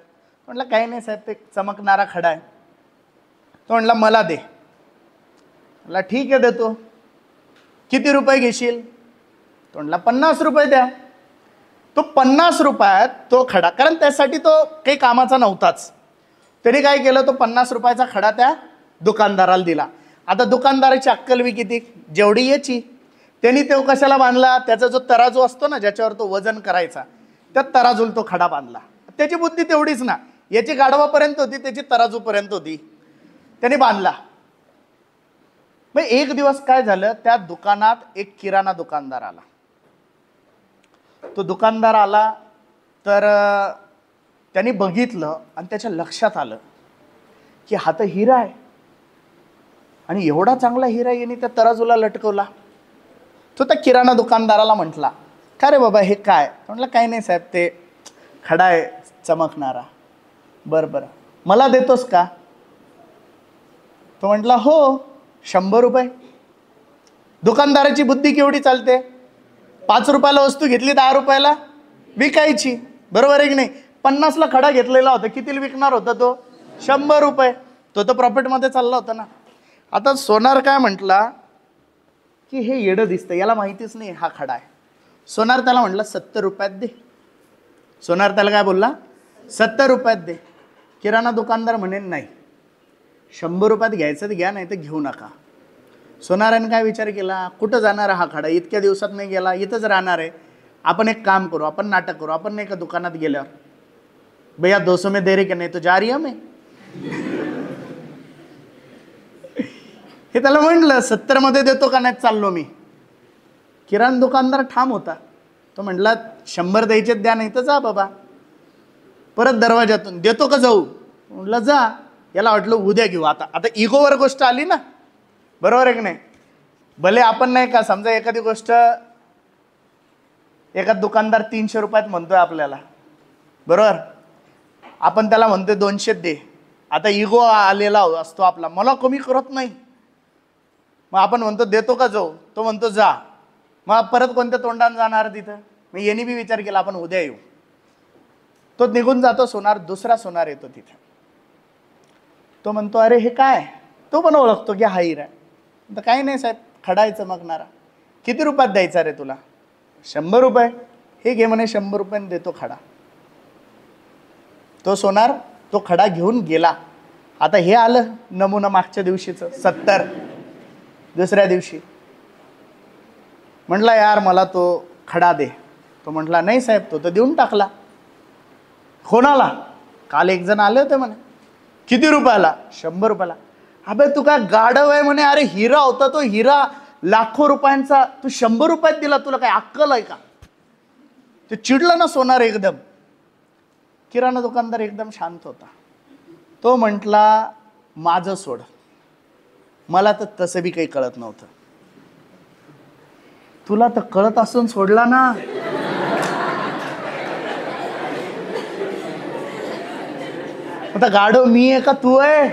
म्हटलं काही नाही साहेब, ते चमकणारा खडा आहे. तो म्हटला मला दे. म्हटलं ठीक आहे देतो. किती रुपये घेशील? तो म्हटला 50 रुपये द्या. तो 50 रुपयात तो खडा, कारण त्यासाठी तो काही कामाचा नव्हताच, त्याने काय केलं, तो 50 रुपयाचा खडा त्या दुकानदाराला दिला. आता दुकानदाराची अक्कल बी किती, जेवढी याची. त्यांनी तो कशाला बांधला, त्याचा जो तराजू असतो ना, ज्याच्यावर तो वजन करायचा, त्या तराजूला तो खडा बांधला. त्याची बुद्धी तेवढीच ना, याची गाढवापर्यंत होती, त्याची तराजूपर्यंत होती, त्याने बांधला. मग एक दिवस काय झालं, त्या दुकानात एक किराणा दुकानदार आला. तो दुकानदार आला तर त्यांनी बघितलं आणि त्याच्या लक्षात आलं की हा तर हिरा आहे आणि एवढा चांगला हिरा याने त्या तराजूला लटकवला. तो त्या किराणा दुकानदाराला म्हटला, का रे बाबा हे काय? म्हटलं काही नाही साहेब, ते खडा आहे चमकणारा. बरं बरं, मला देतोस का? तो म्हटला हो, 100 रुपये. दुकानदाराची बुद्धी केवढी चालते, 5 रुपयाला वस्तू घेतली 10 रुपयाला विकायची. बरोबर आहे की नाही? 50ला खडा घेतलेला होता, कितीला विकणार होता तो? 100 रुपये. तो तर प्रॉफिटमध्ये चालला होता ना. आता सोनार काय म्हटला की हे येडं दिसतं, याला माहितीच नाही हा खडा आहे. सोनार त्याला म्हटलं 70 रुपयात दे. सोनार त्याला काय बोलला, 70 रुपयात दे. किराणा दुकानदार म्हणे नाही, 100 रुपयात घ्यायचं तर घ्या, नाही तर घेऊ नका. सोनाराने काय विचार केला, कुठं जाणार हा खडा, इतक्या दिवसात नाही गेला, इथंच राहणार आहे. आपण एक काम करू, आपण नाटक करू. आपण नाही का दुकानात गेल्यावर, भैया 200 में दे रहे की नाही, तो जा रही है मैं. हे त्याला म्हटलं 70 मध्ये देतो का नाही, चाललो मी. किराणा दुकानदार ठाम होता. तो म्हटला 100 द्यायचे द्या, नाही तर जा बाबा. परत दरवाजातून, देतो का जाऊ? म्हटलं जा. याला वाटलं उद्या घेऊ. आता इगोवर गोष्ट आली ना, बरोबर आहे की नाही? भले आपण नाही का, समजा एखादी गोष्ट एखाद दुकानदार 300 रुपयात म्हणतोय आपल्याला, बरोबर, आपण त्याला म्हणतोय 200 दे. आता इगो आलेला असतो आपला, मला कमी करत नाही. मग आपण म्हणतो देतो का जाऊ? तो म्हणतो जा. मग परत कोणत्या तोंडाने जाणार तिथं? मी यांनी बी विचार केला आपण उद्या येऊ. तो निघून जातो सोनार, दुसरा सोनार येतो तिथे. तो म्हणतो अरे हे काय? तो पण ओळखतो की हा हिरा आहे. तर काही नाही साहेब, खडा आहे चमकणारा. किती रुपयात द्यायचा रे तुला? 100 रुपये. हे घे म्हणे, 100 रुपयाने देतो खडा. तो सोनार तो खडा घेऊन गेला. आता हे आलं नमुना मागच्या दिवशीचं 70. दुसऱ्या दिवशी म्हटला यार मला तो खडा दे. तो म्हटला नाही साहेब, तो तर देऊन टाकला. कोणाला? काल एक जण आले होते म्हणे. किती रुपयाला? 100 रुपयाला. अबे तू काय गाढव आहे म्हणे. अरे हिरा होता तो, हिरा लाखो रुपयांचा, तू 100 रुपयात दिला. तुला काय अक्कल आहे का? ते चिडला ना सोनार एकदम. किराणा दुकानदार एकदम शांत होता. तो म्हटला माझं सोड, मला तर तसं बी काही कळत नव्हतं. तुला तर कळत असून सोडला ना. आता गाढव मी आहे का तू आहे?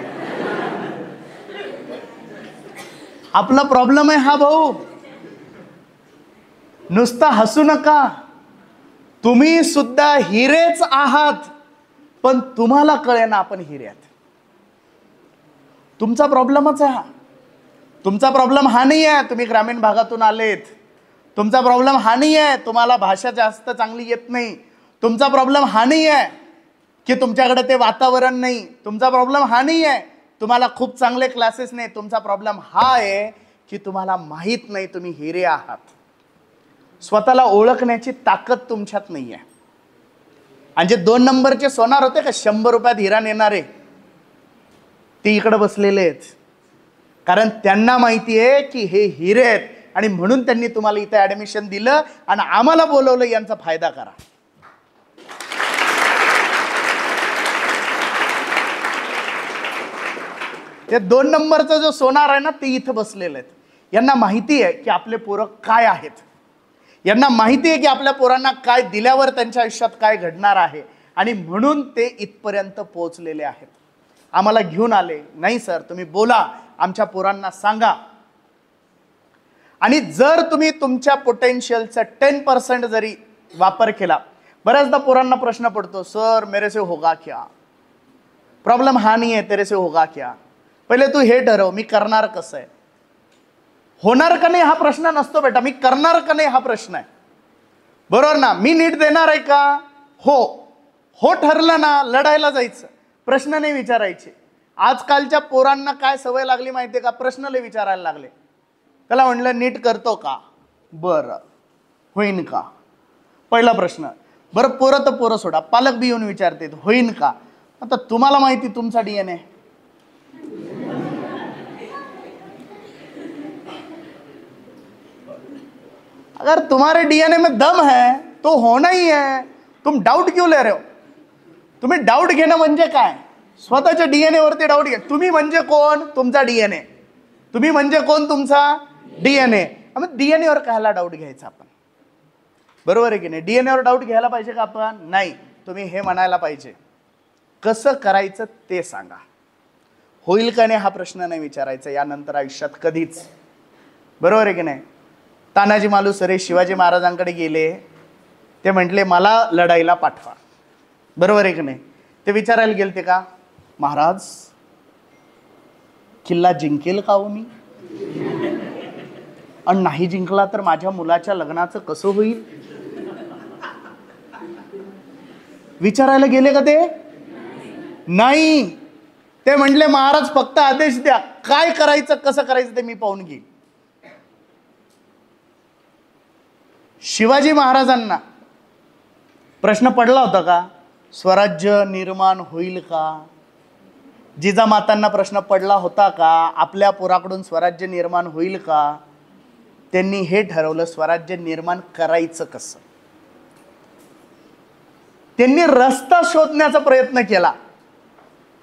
आपला प्रॉब्लेम आहे हा भाऊ. नुसता हसू नका. तुम्ही सुद्धा हिरेच आहात, पण तुम्हाला कळेना आपण हिरे आहात. तुमचा प्रॉब्लेमच आहे हा. तुमचा प्रॉब्लेम हा नाही आहे तुम्ही ग्रामीण भागातून आलेत. तुमचा प्रॉब्लेम हा नाही आहे तुम्हाला भाषा जास्त चांगली येत नाही. तुमचा प्रॉब्लेम हा नाही आहे की तुमच्याकडे ते वातावरण नाही. तुमचा प्रॉब्लेम हा नाही आहे तुम्हाला खूप चांगले क्लासेस नाही. तुमचा प्रॉब्लेम हा आहे की तुम्हाला माहित नाही तुम्ही हिरे आहात. स्वतःला ओळखण्याची ताकद तुमच्यात नाही आहे. आणि जे 2 नंबरचे सोनार होते का 100 रुपयात हिरा नेणारे, ते इकडे बसलेले आहेत. कारण त्यांना माहिती आहे की हे हिरे आहेत आणि म्हणून त्यांनी तुम्हाला इथे ऍडमिशन दिलं आणि आम्हाला बोलवलं यांचा फायदा करा. ते 2 नंबरचा जो सोनार आहे ना, ते इथं बसलेले आहेत. यांना माहिती आहे की आपले पोरं काय आहेत. यांना माहिती आहे की आपल्या पोरांना काय दिल्यावर त्यांच्या आयुष्यात काय घडणार आहे आणि म्हणून ते इथपर्यंत पोहोचलेले आहेत. आम्हाला घेऊन आले. नाही सर तुम्ही बोला, आमच्या पोरांना सांगा. आणि जर तुम्ही तुमच्या पोटेन्शियलचा 10% जरी वापर केला, बऱ्याचदा पोरांना प्रश्न पडतो सर मेरे से होगा क्या? प्रॉब्लेम हा नाही आहे तेरे से होगा क्या. पहिले तू हे ठरव मी करणार कसं आहे. होणार का नाही हा प्रश्न नसतो बेटा, मी करणार का नाही हा प्रश्न आहे. बरोबर ना? मी नीट देणार आहे का? हो. हो ठरलं ना, लढायला जायचं. प्रश्न नाही विचारायचे. आजकालच्या पोरांना काय सवय लागली माहितीये का? प्रश्न लय विचारायला लागले. त्याला म्हणलं नीट करतो का? बरं. होईन का? पहिला प्रश्न. बरं पोरं तर पोरं सोडा, पालक बी येऊन विचारते होईन का? आता तुम्हाला माहिती तुमचा DNA. अगर तुम्हारे DNA में दम है तो होना ही है. तुम डाउट क्यों ले रहे हो? तुम्ही डाउट घेणं म्हणजे काय? स्वतःच्या DNA वरती डाउट घ्या. तुम्ही म्हणजे कोण? तुमचा DNA. तुम्ही म्हणजे कोण? तुमचा DNA. मग DNA वर कायला डाउट घ्यायचा आपण? बरोबर आहे की नाही? DNA वर डाउट घ्यायला पाहिजे का आपण? नाही. तुम्ही हे म्हणायला पाहिजे कसं करायचं ते सांगा. होईल का नाही हा प्रश्न नाही विचारायचा यानंतर आयुष्यात कधीच. बरोबर आहे की नाही? तानाजी मालुसरे शिवाजी महाराजांकडे गेले. ते म्हटले मला लढाईला पाठवा. बरोबर आहे की नाही? ते विचारायला गेलते का महाराज किल्ला जिंकेल का हो मी? आणि नाही जिंकला तर माझ्या मुलाच्या लग्नाचं कसं होईल? विचारायला गेले का ते? नाही. ते म्हटले महाराज फक्त आदेश द्या, काय करायचं कसं करायचं ते मी पाहून घेईन. शिवाजी महाराजांना प्रश्न पडला होता का स्वराज्य निर्माण होईल का? जिजामातांना प्रश्न पडला होता का आपल्या पोराकडून स्वराज्य निर्माण होईल का? त्यांनी हे ठरवलं स्वराज्य निर्माण करायचं कसं. त्यांनी रस्ता शोधण्याचा प्रयत्न केला.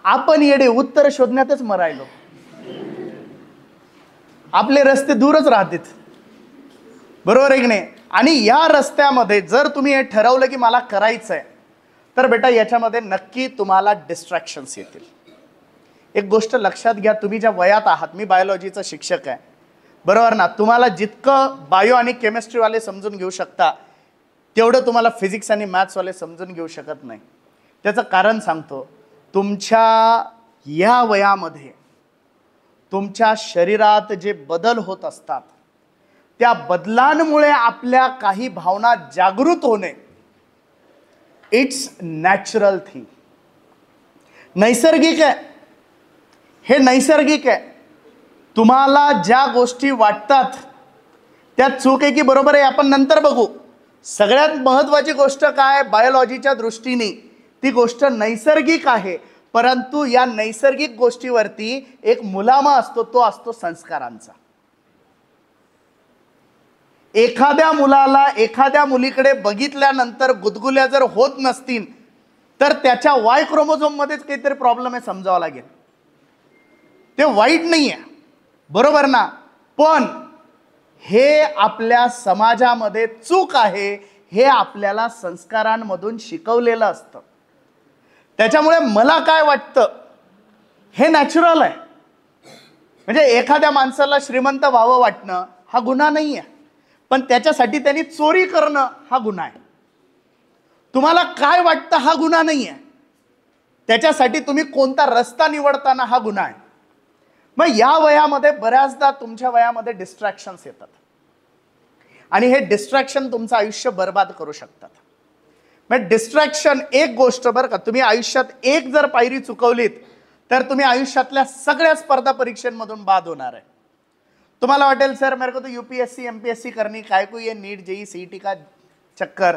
आपण येडे उत्तर शोधण्यातच मरायलो. आपले रस्ते दूरच राहतात. बरोबर आहे की नाही? आणि या रस्त्यामध्ये जर तुम्ही हे ठरवलं की मला करायचंय तर बेटा याच्यामध्ये नक्की तुम्हाला डिस्ट्रॅक्शन्स येतील. एक गोष्ट लक्षात घ्या, तुम्ही ज्या वयात आहात, मी बायोलॉजीचा शिक्षक आहे, बरोबर ना? तुम्हाला जितकं बायो आणि केमिस्ट्रीवाले समजून घेऊ शकता तेवढं तुम्हाला फिजिक्स आणि मॅथ्सवाले समजून घेऊ शकत नाही. त्याचं कारण सांगतो. तुमच्या या वयामध्ये तुमच्या शरीरात जे बदल होत असतात त्या बदलांमुळे आपल्या काही भावना जागृत होणे इट्स नॅचरल थिंग. नैसर्गिक आहे, हे नैसर्गिक आहे. तुम्हाला ज्या गोष्टी वाटतात त्या चूक आहे की बरोबर आहे आपण नंतर बघू. सगळ्यात महत्त्वाची गोष्ट काय, बायोलॉजीच्या दृष्टीने ती गोष्ट नैसर्गिक आहे. परंतु या नैसर्गिक गोष्टीवरती एक मुलामा असतो, तो असतो संस्कारांचा. एखाद्या मुलाला एखाद्या मुलीकडे बघितल्यानंतर गुदगुल्या जर होत नसतील तर त्याच्या वाय क्रोमोझोम मध्येच काहीतरी प्रॉब्लेम आहे समजावं लागेल. ते वाईट नाही आहे, बरोबर ना? पण हे आपल्या समाजामध्ये चूक आहे, हे आपल्याला संस्कारांमधून शिकवलेलं असतं. त्याच्यामुळे मला काय वाटतं, हे नॅचरल आहे. म्हणजे एखाद्या माणसाला श्रीमंत व्हावं वाटणं हा गुन्हा नाही आहे, पण त्याच्यासाठी त्यांनी चोरी करणं हा गुन्हा आहे. तुम्हाला काय वाटतं हा गुन्हा नाही आहे, त्याच्यासाठी तुम्ही कोणता रस्ता निवडताना हा गुन्हा आहे. मग या वयामध्ये बऱ्याचदा तुमच्या वयामध्ये डिस्ट्रॅक्शन्स येतात आणि हे डिस्ट्रॅक्शन तुमचं आयुष्य बर्बाद करू शकतात. मग डिस्ट्रॅक्शन एक गोष्ट बरं का, तुम्ही आयुष्यात एक जर पायरी चुकवलीत तर तुम्ही आयुष्यातल्या सगळ्या स्पर्धा परीक्षांमधून बाद होणार आहे. तुम्हाला वाटेल सर मेरे को तो यूपीएससी एमपीएससी करनी, काय को ये नीट जेई सीईटी का चक्कर.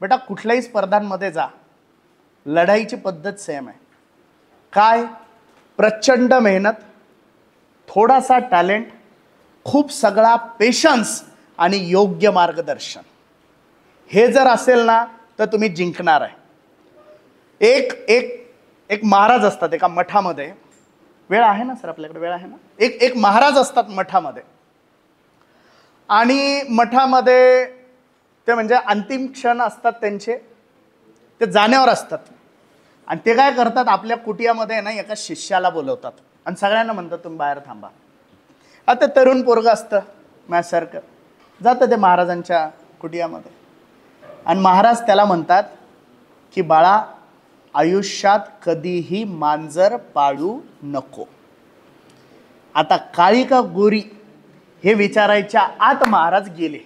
बेटा कुठल्याही स्पर्धांमध्ये जा, लढाईची पद्धत सेम आहे. काय, प्रचंड मेहनत, थोडासा टॅलेंट, खूप सगळा पेशन्स आणि योग्य मार्गदर्शन, हे जर असेल ना तर तुम्ही जिंकणार आहे. एक एक एक महाराज असतात एका मठामध्ये. वेळ आहे ना सर आपल्याकडे, वेळ आहे ना? एक महाराज असतात मठामध्ये आणि मठामध्ये ते म्हणजे अंतिम क्षण असतात त्यांचे, ते जाण्यावर असतात आणि ते काय करतात, आपल्या कुटियामध्ये ना एका शिष्याला बोलवतात आणि सगळ्यांना म्हणतात तुम्ही बाहेर थांबा. आता तरुण पोरगं असतं माझ्यासारखं, जातं ते महाराजांच्या कुटियामध्ये आणि महाराज त्याला म्हणतात की बाळा, आयुष्यात कधीही मांजर पाळू नको. आता काळी का गोरी हे विचारायच्या आत महाराज गेले.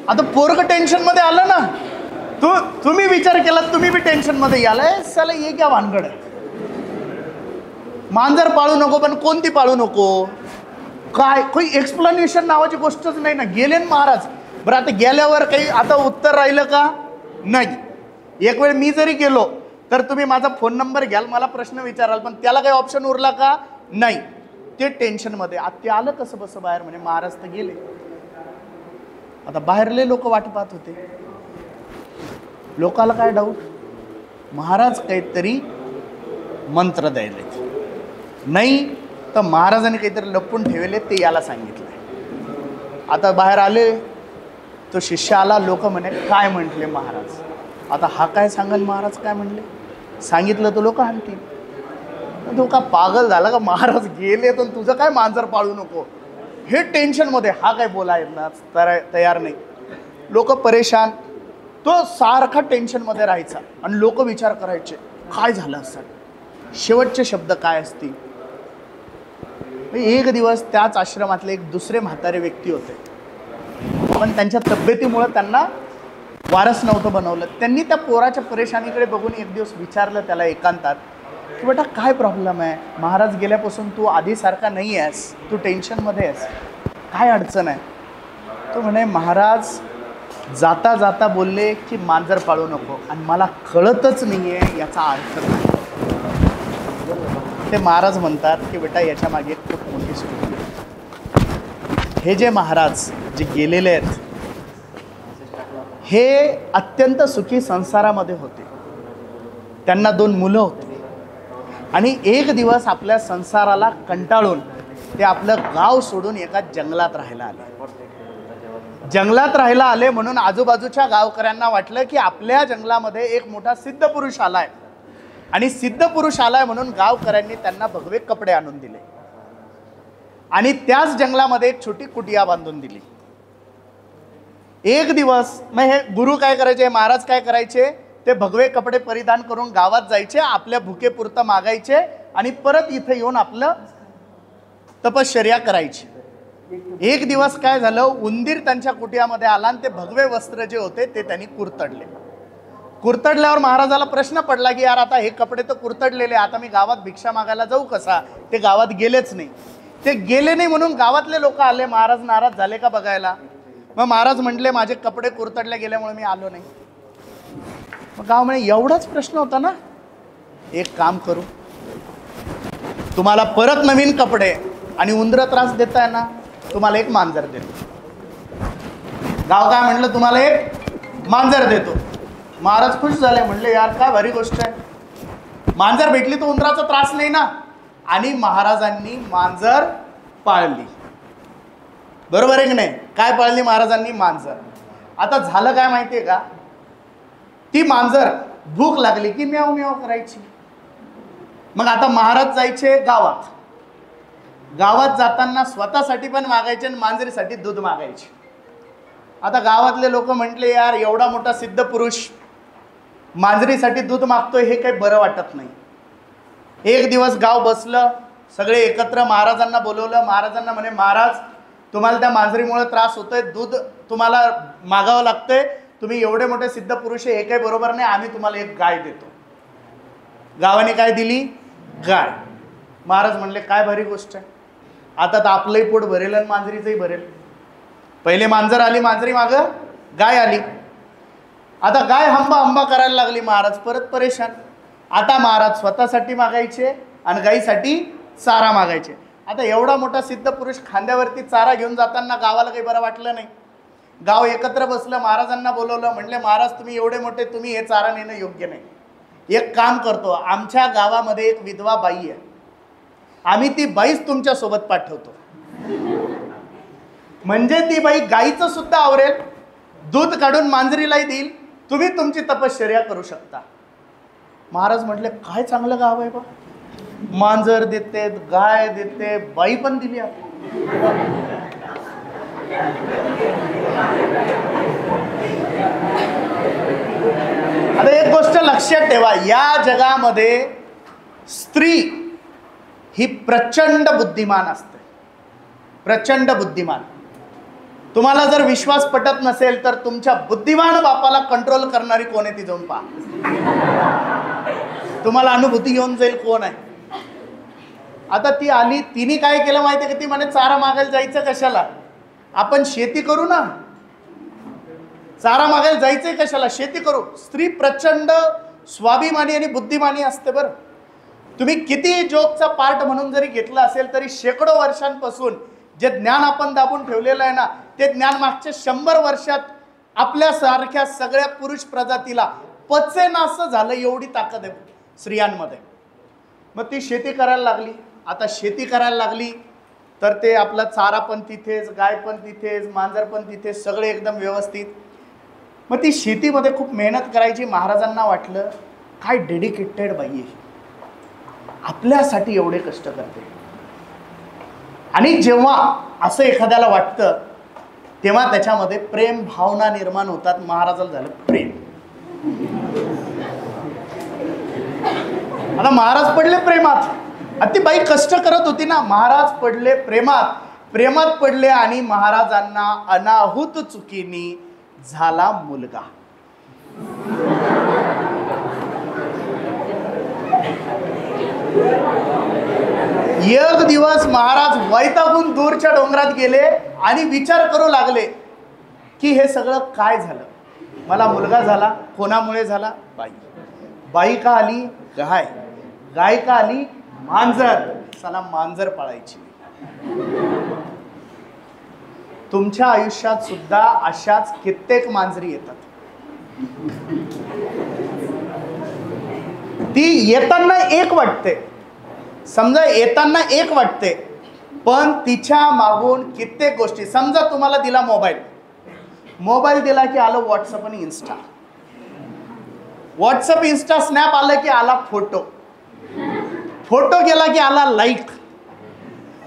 आता पोरग टेन्शन मध्ये आलं ना, तुम्ही विचार केला, तुम्ही बी टेन्शन मध्ये यालाय, साला ये क्या भानगड आहे. मांजर पाळू नको, पण कोणती पाळू नको, काय काही एक्सप्लेनेशन नावाची गोष्टच नाही ना. गेले ना महाराज. बरं आता गेल्यावर काही आता उत्तर राहिलं का? नाही. एक वेळ मी जरी गेलो तर तुम्ही माझा फोन नंबर घ्याल, मला प्रश्न विचाराल, पण त्याला काही ऑप्शन उरला का? नाही. ते टेन्शन मध्ये. आता ते आलं कसं बस बाहेर, म्हणजे महाराज तर गेले. आता बाहेरले लोक वाट पाहत होते. लोकाला काय डाऊट, महाराज काहीतरी मंत्र द्यायले, नाही तर महाराजांनी काहीतरी लपवून ठेवले ते याला सांगितलं. आता बाहेर आले, तो शिष्य आला, लोक म्हणे काय म्हटले महाराज. आता हा काय सांगल महाराज काय म्हणले, सांगितलं तर लोक हाणतील. तो का पागल झाला का, महाराज गेले तर तुझं काय मांजर पाळू नको, हे टेन्शन मध्ये. हा काय बोलायला तयार नाही. लोक परेशान. तो सारखा टेन्शन मध्ये राहायचा आणि लोक विचार करायचे काय झालं असेल, शेवटचे शब्द काय असतील. एक दिवस त्याच आश्रमातले एक दुसरे म्हातारे व्यक्ती होते, पण त्यांच्या तब्येतीमुळे त्यांना वारस नव्हतं बनवलं. त्यांनी त्या पोराच्या परेशानीकडे बघून एक दिवस विचारलं त्याला एकांतात की बेटा काय प्रॉब्लेम आहे, महाराज गेल्यापासून तू आधीसारखा नाही आहेस, तू टेन्शनमध्ये आहेस, काय अडचण आहे. तो म्हणे महाराज जाता जाता बोलले की मांजर पाळू नको आणि मला कळतच नाही आहे याचा अर्थ काय. ते महाराज म्हणतात की बेटा याच्या मागे खूप मोठी स्टोरी आहे. हे जे महाराज जे गेलेले आहेत हे अत्यंत सुखी संसारामध्ये होते. त्यांना 2 मुलं होती आणि एक दिवस आपल्या संसाराला कंटाळून ते आपलं गाव सोडून एका जंगलात राहायला आले. जंगलात राहायला आले म्हणून आजूबाजूच्या गावकऱ्यांना वाटलं की आपल्या जंगलामध्ये एक मोठा सिद्ध पुरुष आलाय, आणि सिद्ध पुरुष आलाय म्हणून गावकऱ्यांनी त्यांना भगवे कपडे आणून दिले आणि त्याच जंगलामध्ये एक छोटी कुटिया बांधून दिली. एक दिवस मग हे गुरु काय करायचे, महाराज काय करायचे, ते भगवे कपडे परिधान करून गावात जायचे, आपल्या भुकेपुरतं मागायचे आणि परत इथे येऊन आपलं तपश्चर्या करायची. एक दिवस काय झालं, उंदीर त्यांच्या कुटियामध्ये आला आणि ते भगवे वस्त्र जे होते ते त्यांनी कुरतडले. कुरतडल्यावर महाराजाला प्रश्न पडला की यार आता हे कपडे तर कुरतडलेले, आता मी गावात भिक्षा मागायला जाऊ कसा. ते गावात गेलेच नाही. ते गेले नाही म्हणून गावातले लोक आले, महाराज नाराज झाले का बघायला. मग महाराज म्हटले माझे कपडे कुरतडले गेल्यामुळे मी आलो नाही. मग गाव म्हणे एवढाच प्रश्न होता ना, एक काम करू, तुम्हाला परत नवीन कपडे आणि उंदर त्रास देताय ना, तुम्हाला एक मांजर देतो. गाव काय म्हणलं, तुम्हाला एक मांजर देतो. महाराज खुश झाले, म्हणले यार काय भारी गोष्ट आहे, मांजर भेटली तर उंदराचा त्रास नाही ना. आणि महाराजांनी मांजर पाळली. बरोबर आहे की नाही. काय पाळली महाराजांनी, मांजर. आता झालं काय माहितीये का, ती मांजर भूक लागली की म्याव म्याव करायची. मग आता महाराज जायचे गावात, गावात जाताना स्वतःसाठी पण मागायचे आणि मांजरीसाठी दूध मागायचे. आता गावातले लोक म्हटले यार एवढा मोठा सिद्ध पुरुष मांजरीसाठी दूध मागतोय, हे काही बरं वाटत नाही. एक दिवस गाव बसलं, सगळे एकत्र महाराजांना बोलवलं. महाराजांना म्हणे महाराज तुम्हाला त्या मांजरीमुळे त्रास होतोय, दूध तुम्हाला मागावं लागतंय, तुम्ही एवढे मोठे सिद्ध पुरुष आहे, हे काही बरोबर नाही, आम्ही तुम्हाला एक गाय देतो. गावाने काय दिली, गाय. महाराज म्हणले काय भारी गोष्ट आहे, आता तर आपलंही पोट भरेल आणि मांजरीचंही भरेल. पहिले मांजर आली, मांजरी मागं गाय आली. आता गाय हंबा हंबा करायला लागली. महाराज परत परेशान. आता महाराज स्वतःसाठी मागायचे आणि गायीसाठी चारा मागायचे. आता एवढा मोठा सिद्ध पुरुष खांद्यावरती चारा घेऊन जाताना गावाला काही बरं वाटलं नाही. गाव एकत्र बसलं, महाराजांना बोलवलं. म्हणले महाराज तुम्ही एवढे मोठे, तुम्ही हे चारा नेणं योग्य नाही. एक काम करतो, आमच्या गावामध्ये एक विधवा बाई आहे, आम्ही ती बाईच तुमच्या सोबत पाठवतो. म्हणजे ती बाई गाईचं सुद्धा आवरेल, दूध काढून मांजरीलाही देईल, तुम्ही तुमची तपश्चर्या करू शकता. महाराज म्हटले काय चांगलं गाव आहे बा, मांजर देते, गाय देते, बाई पण दिली. आता एक गोष्ट लक्षात ठेवा, या जगामध्ये स्त्री ही प्रचंड बुद्धिमान असते, प्रचंड बुद्धिमान. तुम्हाला जर विश्वास पटत नसेल तर तुमच्या बुद्धिमान बापाला कंट्रोल करणारी कोण आहे ती जाऊन पहा, तुम्हाला अनुभूती घेऊन जाईल कोण आहे. आता ती आली, तिने काय केलं माहिती का, ती म्हणे चारा मागायला जायचं कशाला, आपण शेती करू ना, चारा मागायला जायचंय कशाला, शेती करू. स्त्री प्रचंड स्वाभिमानी आणि बुद्धिमानी असते. बरं तुम्ही किती जोगचा पार्ट म्हणून जरी घेतला असेल तरी शेकडो वर्षांपासून जे ज्ञान आपण दाबून ठेवलेलं आहे ना, ते ज्ञान मागच्या 100 वर्षात आपल्यासारख्या सगळ्या पुरुष प्रजातीला पचेनासं झालं, एवढी ताकद आहे स्त्रियांमध्ये. मग ती शेती करायला लागली. आता शेती करायला लागली तर ते आपला चारा पण तिथेच, गाय पण तिथेच, मांजर पण तिथेच, सगळे एकदम व्यवस्थित. मग ती शेतीमध्ये खूप मेहनत करायची. महाराजांना वाटलं काय डेडिकेटेड बाई आहे, आपल्यासाठी एवढे कष्ट करते. आणि जेव्हा असं एखाद्याला वाटतं तेव्हा त्याच्यामध्ये प्रेम भावना निर्माण होतात. महाराजाला झालं प्रेम. आता महाराज पडले प्रेमात. ती बाई कष्ट करत होती ना, महाराज पडले प्रेमात. प्रेमात पडले आणि महाराजांना अनाहूत चुकीने झाला मुलगा. एक दिवस महाराज वैतागून दूरच्या डोंगरात गेले आणि विचार करू लागले की हे सगळं काय झालं, मला मुलगा झाला, कोणामुळे झाला, बाई. बाई का आली, गाय. गाय का आली, मांजर. चला मांजर पाळायची. तुमच्या आयुष्यात सुद्धा अशाच कित्येक मांजरी येतात. ती येताना एक वाटते, समजा येताना एक वाटते, पण तिच्या मागून कित्येक गोष्टी. समजा तुम्हाला दिला मोबाईल, मोबाईल दिला की आलं व्हॉट्सअप आणि इन्स्टा. व्हॉट्सअप इंस्टा स्नॅप आलं की आला फोटो. फोटो गेला की आला लाईक.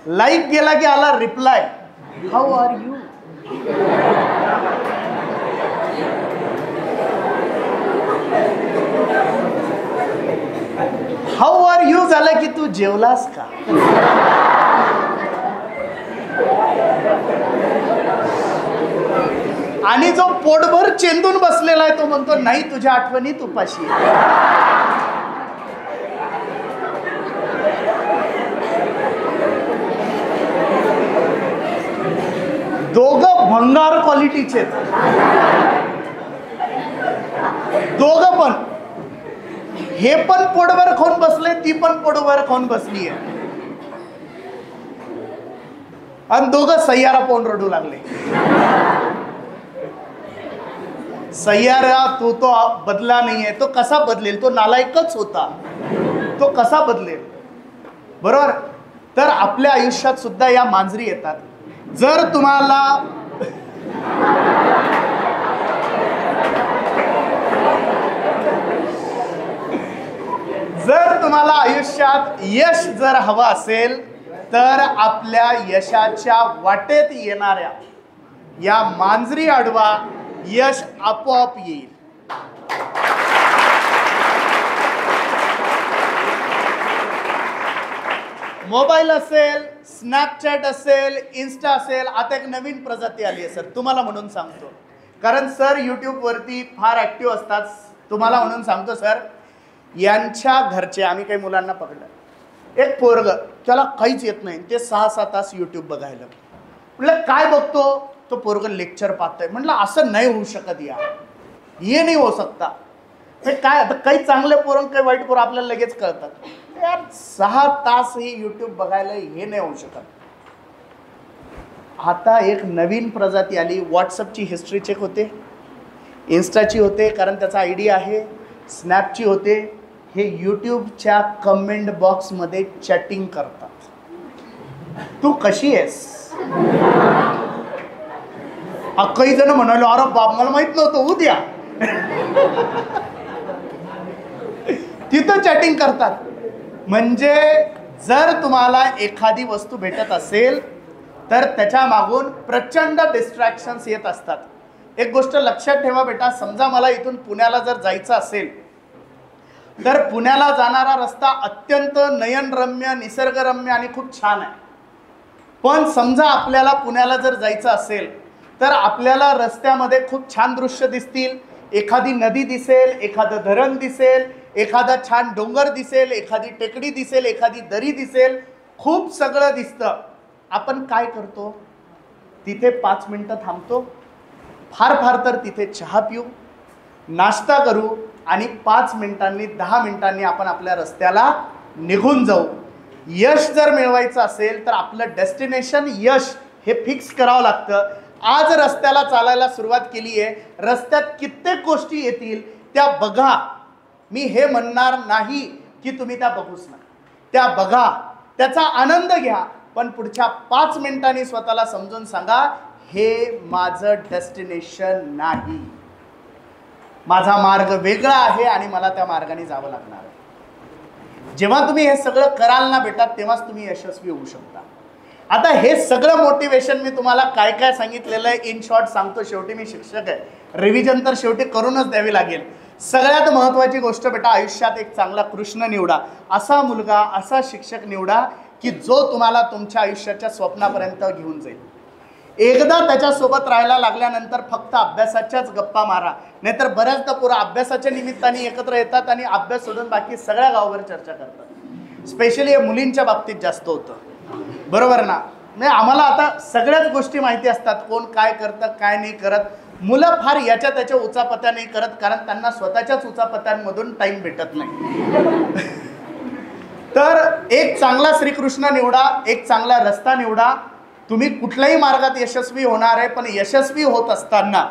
लाईक गेला की आला reply. How are you. How are you झालं की तू जेवलास का. आणि जो पोटभर चेंदून बसलेला आहे तो म्हणतो नाही तुझ्या आठवणीत उपाशी. दोघं भंगार क्वालिटीचे. दोघं पण, हे पण पोटभर खाऊन बसले, ती पण पोटभर खाऊन बसली आहे, आणि दोघं सय्यारा पाहून रडू लागले. सय्यारा तो बदला नाहीये. तो कसा बदलेल. तो नालायकच होता. तो कसा बदलेल. बरोबर. तर आपल्या आयुष्यात सुद्धा या मांजरी येतात. जर तुम्हाला आयुष्यात यश जर हवं असेल तर आपल्या यशाच्या वाटेत येणाऱ्या या मांजरी अडवा. यश आपोआप येईल. मोबाईल असेल, स्नॅपचॅट असेल, इन्स्टा असेल, आता एक नवीन प्रजाती आली आहे सर. तुम्हाला म्हणून सांगतो, कारण सर YouTube वरती फार ऍक्टिव्ह असतात. तुम्हाला म्हणून सांगतो सर, यांच्या घरचे, आम्ही काही मुलांना पकडलं, एक पोरग त्याला काहीच येत नाही, ते 6-6 तास YouTube बघायला. म्हटलं काय बघतो. तो पोरग लेक्चर पाहतोय. म्हटलं असं नाही होऊ शकत यार, ये नाही हो सकता. हे काय आता, काही चांगले पोरं काही वाईट पोरं आपल्याला लगेच कळतात. यार 6 तास ही YouTube बघायला हे नाही होऊ शकत. आता एक नवीन प्रजाती आली. व्हॉट्सअपची हिस्ट्री चेक होते, इन्स्टाची होते कारण त्याचा ID आहे, स्नॅपची होते. हे YouTubeच्या कमेंट बॉक्समध्ये चॅटिंग करतात. तू कशी आहेस. काही जण म्हणाले अरे बाप मला माहित नव्हतं उद्या. तिथं चॅटिंग करतात. म्हणजे जर तुम्हाला एखादी वस्तू भेटत असेल तर त्याच्या मागून प्रचंड डिस्ट्रॅक्शन्स येत असतात. एक गोष्ट लक्षात ठेवा बेटा, समजा मला इथून पुण्याला जर जायचं असेल तर पुण्याला जाणारा रस्ता अत्यंत नयनरम्य, निसर्गरम्य आणि खूप छान आहे. पण समजा आपल्याला पुण्याला जर जायचं असेल तर आपल्याला रस्त्यामध्ये खूप छान दृश्य दिसतील. एखादी नदी दिसेल, एखादं धरण दिसेल, एखादा छान डोंगर दिसेल, एखादी टेकडी दिसेल, एखादी दरी दिसेल, खूप सगळं दिसतं. आपण काय करतो, तिथे 5 मिनिटं थांबतो, फार फार तर तिथे चहा पिऊ, नाश्ता करू आणि 5 मिनिटांनी 10 मिनिटांनी आपण आपल्या रस्त्याला निघून जाऊ. यश जर मिळवायचं असेल तर आपलं डेस्टिनेशन यश हे फिक्स करावं लागतं. आज रस्त्याला चालायला सुरुवात केली आहे, रस्त्यात कित्येक गोष्टी येतील त्या बघा. मी हे म्हणणार नाही की तुम्ही त्या बघूच ना, त्या बघा, त्याचा आनंद घ्या, पण पुढच्या 5 मिनिटांनी स्वतःला समजून सांगा हे माझं डेस्टिनेशन नाही, माझा मार्ग वेगळा आहे आणि मला त्या मार्गाने जावं लागणार आहे. जेव्हा तुम्ही हे सगळं कराल ना बेटा, तेव्हाच तुम्ही यशस्वी होऊ शकता. आता हे सगळं मोटिवेशन मी तुम्हाला काय काय सांगितलेलं आहे इन शॉर्ट सांगतो. शेवटी मी शिक्षक आहे, रिव्हिजन तर शेवटी करूनच द्यावी लागेल. सगळ्यात महत्त्वाची गोष्ट बेटा, आयुष्यात एक चांगला कृष्ण निवडा, असा मुलगा, असा शिक्षक निवडा की जो तुम्हाला तुमच्या आयुष्याच्या स्वप्नापर्यंत घेऊन जाईल. एकदा त्याच्यासोबत राहायला लागल्यानंतर फक्त अभ्यासाच्याच गप्पा मारा, नाहीतर बऱ्याचदा पोरं अभ्यासाच्या निमित्ताने एकत्र येतात आणि अभ्यास सोडून बाकी सगळ्या गावावर चर्चा करतात. स्पेशली हे मुलींच्या बाबतीत जास्त होतं. बरोबर ना. नाही, आम्हाला आता सगळ्याच गोष्टी माहिती असतात, कोण काय करतं काय नाही करत. मुलं फार याच्या त्याच्या उचापत्या नाही करत, कारण त्यांना स्वतःच्याच उचापत्यांमधून टाइम भेटत नाही. तर एक चांगला श्रीकृष्ण निवडा, एक चांगला रस्ता निवडा. तुम्ही कुठल्याही मार्गात यशस्वी होणार आहे, पण यशस्वी होत असताना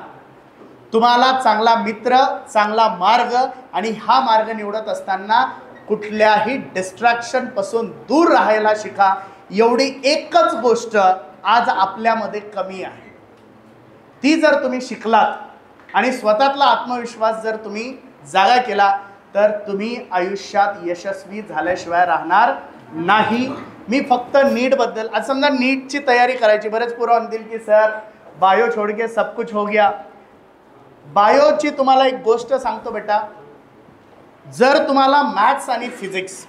तुम्हाला चांगला मित्र, चांगला मार्ग आणि हा मार्ग निवडत असताना कुठल्याही डिस्ट्रॅक्शन पासून दूर राहायला शिका. एवढी एकच गोष्ट आज आपल्यामध्ये कमी आहे. ती जर तुम्ही शिकलात आणि स्वतःतला आत्मविश्वास जर तुम्ही जागा केला तर तुम्ही आयुष्यात यशस्वी झाल्याशिवाय राहणार नाही. मी फक्त नीटबद्दल, आज समजा नीटची तयारी करायची, बरेच पोरं म्हणतील की सर बायो छोड़ के सब कुछ हो गया. बायोची तुम्हाला एक गोष्ट सांगतो बेटा, जर तुम्हाला मॅथ्स आणि फिजिक्स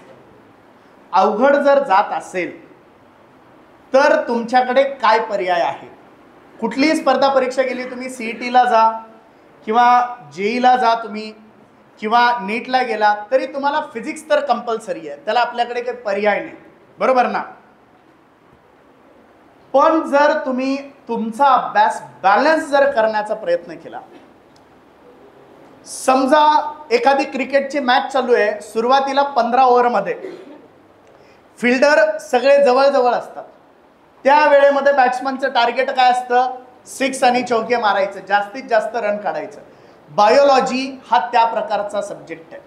अवघड जर जात असेल तर तुमच्याकडे काय पर्याय आहे. कुठलीही स्पर्धा परीक्षा गेली, तुम्ही CETला जा किंवा JEEला जा तुम्ही किंवा नीटला गेला, तरी तुम्हाला फिजिक्स तर कंपल्सरी आहे, त्याला आपल्याकडे काही पर्याय नाही, बरोबर ना. पण जर तुम्ही तुमचा अभ्यास बॅलन्स जर करण्याचा प्रयत्न केला, समजा एखादी क्रिकेटची मॅच चालू आहे, सुरुवातीला 15 ओव्हरमध्ये फिल्डर सगळे जवळ असतात, त्या वेळेमध्ये बॅट्समनचं टार्गेट काय असतं, 6 आणि चौके मारायचं, जास्तीत जास्त रन काढायचं. बायोलॉजी हा त्या प्रकारचा सब्जेक्ट आहे.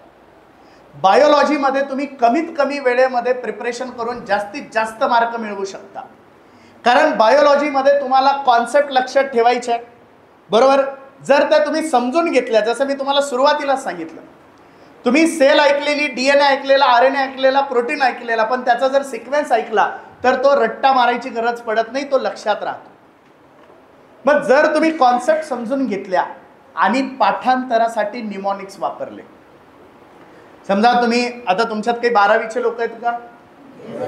बायोलॉजीमध्ये तुम्ही कमीत कमी वेळेमध्ये प्रिपरेशन करून जास्तीत जास्त मार्क मिळवू शकता, कारण बायोलॉजीमध्ये तुम्हाला कॉन्सेप्ट लक्षात ठेवायचे आहे, बरोबर. जर त्या तुम्ही समजून घेतल्या, जसं मी तुम्हाला सुरुवातीलाच सांगितलं, तुम्ही सेल ऐकलेली, DNA ऐकलेला, RNA ऐकलेला, प्रोटीन ऐकलेला, पण त्याचा जर सिक्वेन्स ऐकला तर तो रट्टा मारायची गरज पडत नाही, तो लक्षात राहतो. मग जर तुम्ही कॉन्सेप्ट समजून घेतल्या आणि पाठांतरासाठी निमॉनिक्स वापरले, समजा तुम्ही आता तुमच्यात काही 12वीचे लोक आहेत का,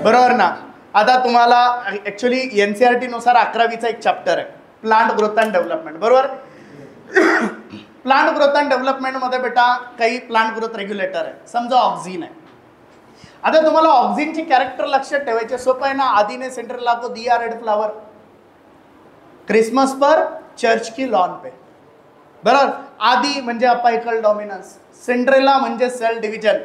बरोबर ना. आता तुम्हाला ॲक्च्युली NCERT नुसार 11वीचा एक चॅप्टर आहे प्लांट ग्रोथ अँड डेव्हलपमेंट, बरोबर. प्लांट ग्रोथ अँड डेव्हलपमेंटमध्ये बेटा काही प्लांट ग्रोथ रेग्युलेटर आहे, समजा ऑक्झिन आहे. आता तुम्हाला ऑक्झिनचे कॅरेक्टर लक्षात ठेवायचे, सोपं आहे ना. आधी ने सेंटर लागो दिया रेड फ्लावर, क्रिसमस पर चर्च की लॉन पे, बरोबर. आधी म्हणजे अपायकल डॉमिनन्स, सेंट्रेला म्हणजे cell division,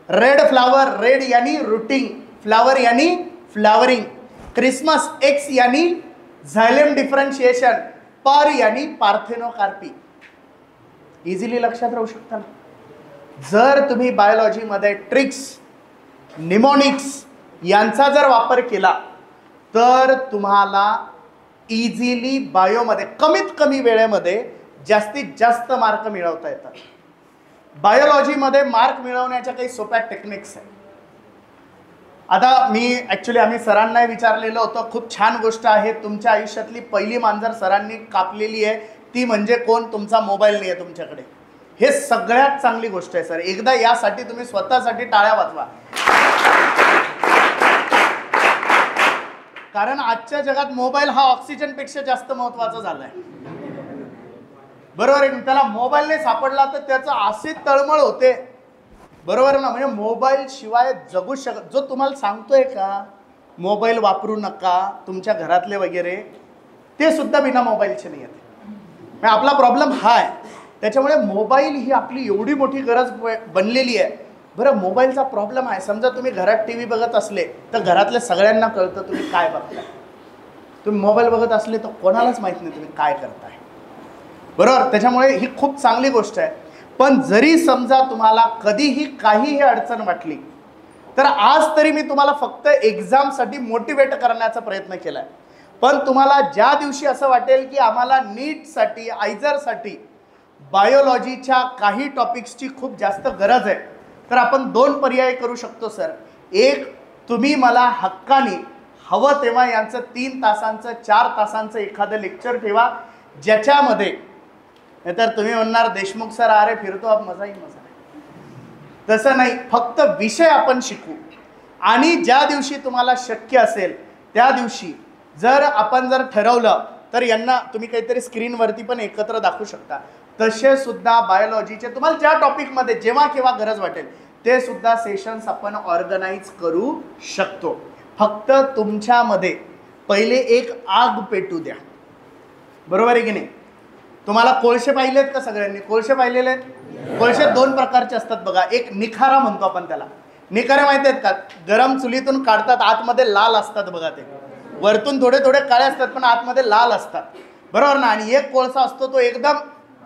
red flower, red यानी रूटिंग, फ्लावर यानी फ्लावरिंग, क्रिसमस एक्स यानी झायलेम डिफरन्शिएशन, पर यानी पार्थेनोकार्पी. इझिली लक्षात राहू शकता ना. जर तुम्ही बायोलॉजीमध्ये ट्रिक्स, निमोनिक्स यांचा जर वापर केला तर तुम्हाला इझिली बायोमध्ये कमीत कमी वेळेमध्ये जास्तीत जास्त मार्क मिळवता येतात. बायोलॉजीमध्ये मार्क मिळवण्याच्या काही सोप्या टेक्निक्स आहेत. आता आम्ही सरांना विचारलेलं होतं, खूप छान गोष्ट आहे, तुमच्या आयुष्यातली पहिली मांजर सरांनी कापलेली आहे, ती म्हणजे कोण, तुमचा मोबाईल नाही आहे तुमच्याकडे. हे सगळ्यात चांगली गोष्ट आहे सर, एकदा यासाठी तुम्ही स्वतःसाठी टाळ्या वाजवा. कारण आजच्या जगात मोबाईल हा ऑक्सिजन पेक्षा जास्त महत्वाचा झालाय, बरोबर आहे. त्याला मोबाईल नाही सापडला तर त्याचं असे तळमळ होते, बरोबर ना. म्हणजे मोबाईल शिवाय जगू शकत, जो तुम्हाला सांगतोय का मोबाईल वापरू नका तुमच्या घरातले वगैरे, ते सुद्धा बिना मोबाईलचे नाही आहेत. आपला प्रॉब्लेम हा आहे. त्याच्यामुळे मोबाईल ही आपली एवढी मोठी गरज बनलेली आहे. बरं, मोबाईलचा प्रॉब्लेम आहे, समजा तुम्ही घरात TV बघत असले तर घरातल्या सगळ्यांना कळतं तुम्ही काय बघताय. तुम्ही मोबाईल बघत असले तर कोणालाच माहीत नाही तुम्ही काय करताय, बरोबर. त्याच्यामुळे ही खूप चांगली गोष्ट आहे. पण जरी समजा तुम्हाला कधीही काहीही अडचण वाटली तर आज तरी मी तुम्हाला फक्त एक्झामसाठी मोटिवेट करण्याचा प्रयत्न केला आहे. पण तुम्हाला ज्या दिवशी असं वाटेल की आम्हाला नीटसाठी, आयझरसाठी बायोलॉजीच्या काही टॉपिक्सची खूप जास्त गरज आहे, तर आपण 2 पर्याय करू शकतो सर. एक, तुम्ही मला हक्काने हवं तेव्हा यांचं 3 तासांचं 4 तासांचं एखादं लेक्चर ठेवा, ज्याच्यामध्ये, नाहीतर तुम्ही म्हणणार देशमुख सर अरे फिरतो आप मजा ही मजा. तसं नाही, फक्त विषय आपण शिकू. आणि ज्या दिवशी तुम्हाला शक्य असेल त्या दिवशी जर आपण ठरवलं तर यांना तुम्ही काहीतरी स्क्रीनवरती पण एकत्र दाखवू शकता. तसे सुद्धा बायोलॉजीचे तुम्हाला ज्या टॉपिकमध्ये जेव्हा केव्हा गरज वाटेल ते सुद्धा सेशन्स आपण ऑर्गनाईज करू शकतो. फक्त तुमच्यामध्ये पहिले एक आग पेटू द्या, बरोबर आहे की नाही. तुम्हाला कोळसे पाहिलेत का सगळ्यांनी, कोळसे पाहिलेले आहेत. कोळसे 2 प्रकारचे असतात बघा. एक निखारा म्हणतो आपण त्याला. निखारे माहिती आहेत का, गरम चुलीतून काढतात, आतमध्ये लाल असतात बघा, ते वरतून थोडे थोडे काळे असतात पण आतमध्ये लाल असतात, बरोबर ना. आणि एक कोळसा असतो तो एकदम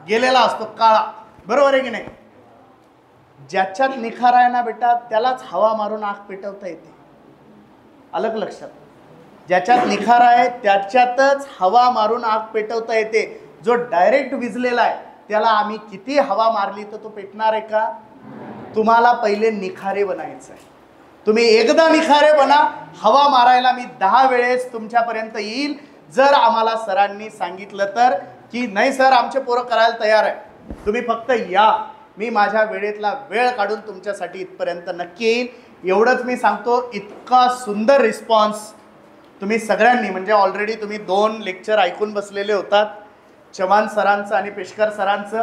गेलेला असतो, काळा, बरोबर आहे की नाही. ज्याच्यात निखारा आहे ना बेटा त्यालाच हवा मारून आग पेटवता येते, अलग लक्षात. ज्याच्यात निखारा आहे त्याच्यातच हवा मारून आग पेटवता येते. जो डायरेक्ट विजलेला आहे त्याला आम्ही किती हवा मारली तर तो पेटणार आहे का? तुम्हाला पहिले निखारे बनायचं आहे. तुम्ही एकदा निखारे बना. हवा मारायला मी 10 वेळेस तुमच्यापर्यंत येईल जर आम्हाला सरांनी सांगितलं तर की नाही सर आमचे पोरं करायला तयार आहे, तुम्ही फक्त या, मी माझ्या वेळेतला वेळ काढून तुमच्यासाठी इथपर्यंत नक्की येईल. एवढंच मी सांगतो. इतका सुंदर रिस्पॉन्स तुम्ही सगळ्यांनी, म्हणजे ऑलरेडी तुम्ही 2 लेक्चर ऐकून बसलेले होतात, चव्हाण सरांचं आणि पेशकर सरांचं.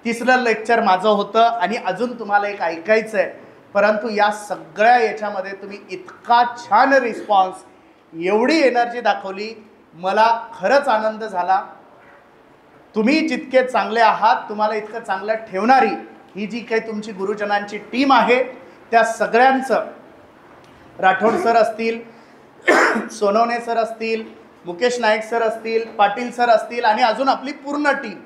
3रं लेक्चर माझं होतं आणि अजून तुम्हाला एक ऐकायचं आहे. परंतु या सगळ्या याच्यामध्ये तुम्ही इतका छान रिस्पॉन्स, एवढी एनर्जी दाखवली, मला खरंच आनंद झाला. तुम्ही जितके चांगले आहात, तुम्हाला इतकं चांगलं ठेवणारी ही जी काही तुमची गुरुजनांची टीम आहे त्या सगळ्यांचं, राठोड सर असतील, सोनवणे सर असतील, मुकेश नाईक सर असतील, पाटील सर असतील आणि अजून आपली पूर्ण टीम,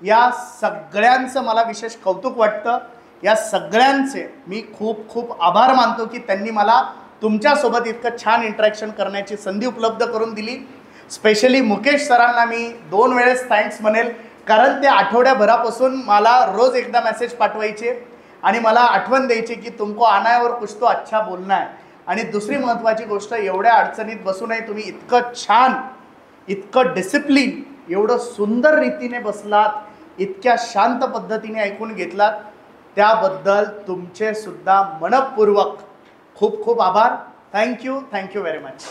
या सगळ्यांचं मला विशेष कौतुक वाटतं. या सगळ्यांचे मी खूप खूप आभार मानतो की त्यांनी मला तुमच्यासोबत इतकं छान इंटरॅक्शन करण्याची संधी उपलब्ध करून दिली. स्पेशली मुकेश सरांना मी 2 वेळेस थँक्स म्हणेल, कारण ते आठवड्याभरापासून मला रोज एकदा मेसेज पाठवायचे आणि मला आठवण द्यायची की तुमको आना है और कुछ तो अच्छा बोलना है. आणि दुसरी महत्त्वाची गोष्ट, एवढ्या अडचणीत बसूनही तुम्ही इतकं छान, इतकं डिसिप्लिन, एवढं सुंदर रीतीने बसलात, इतक्या शांत पद्धतीने ऐकून घेतलात, त्याबद्दल तुमचे सुद्धा मनपूर्वक खूप खूप आभार. Thank you very much.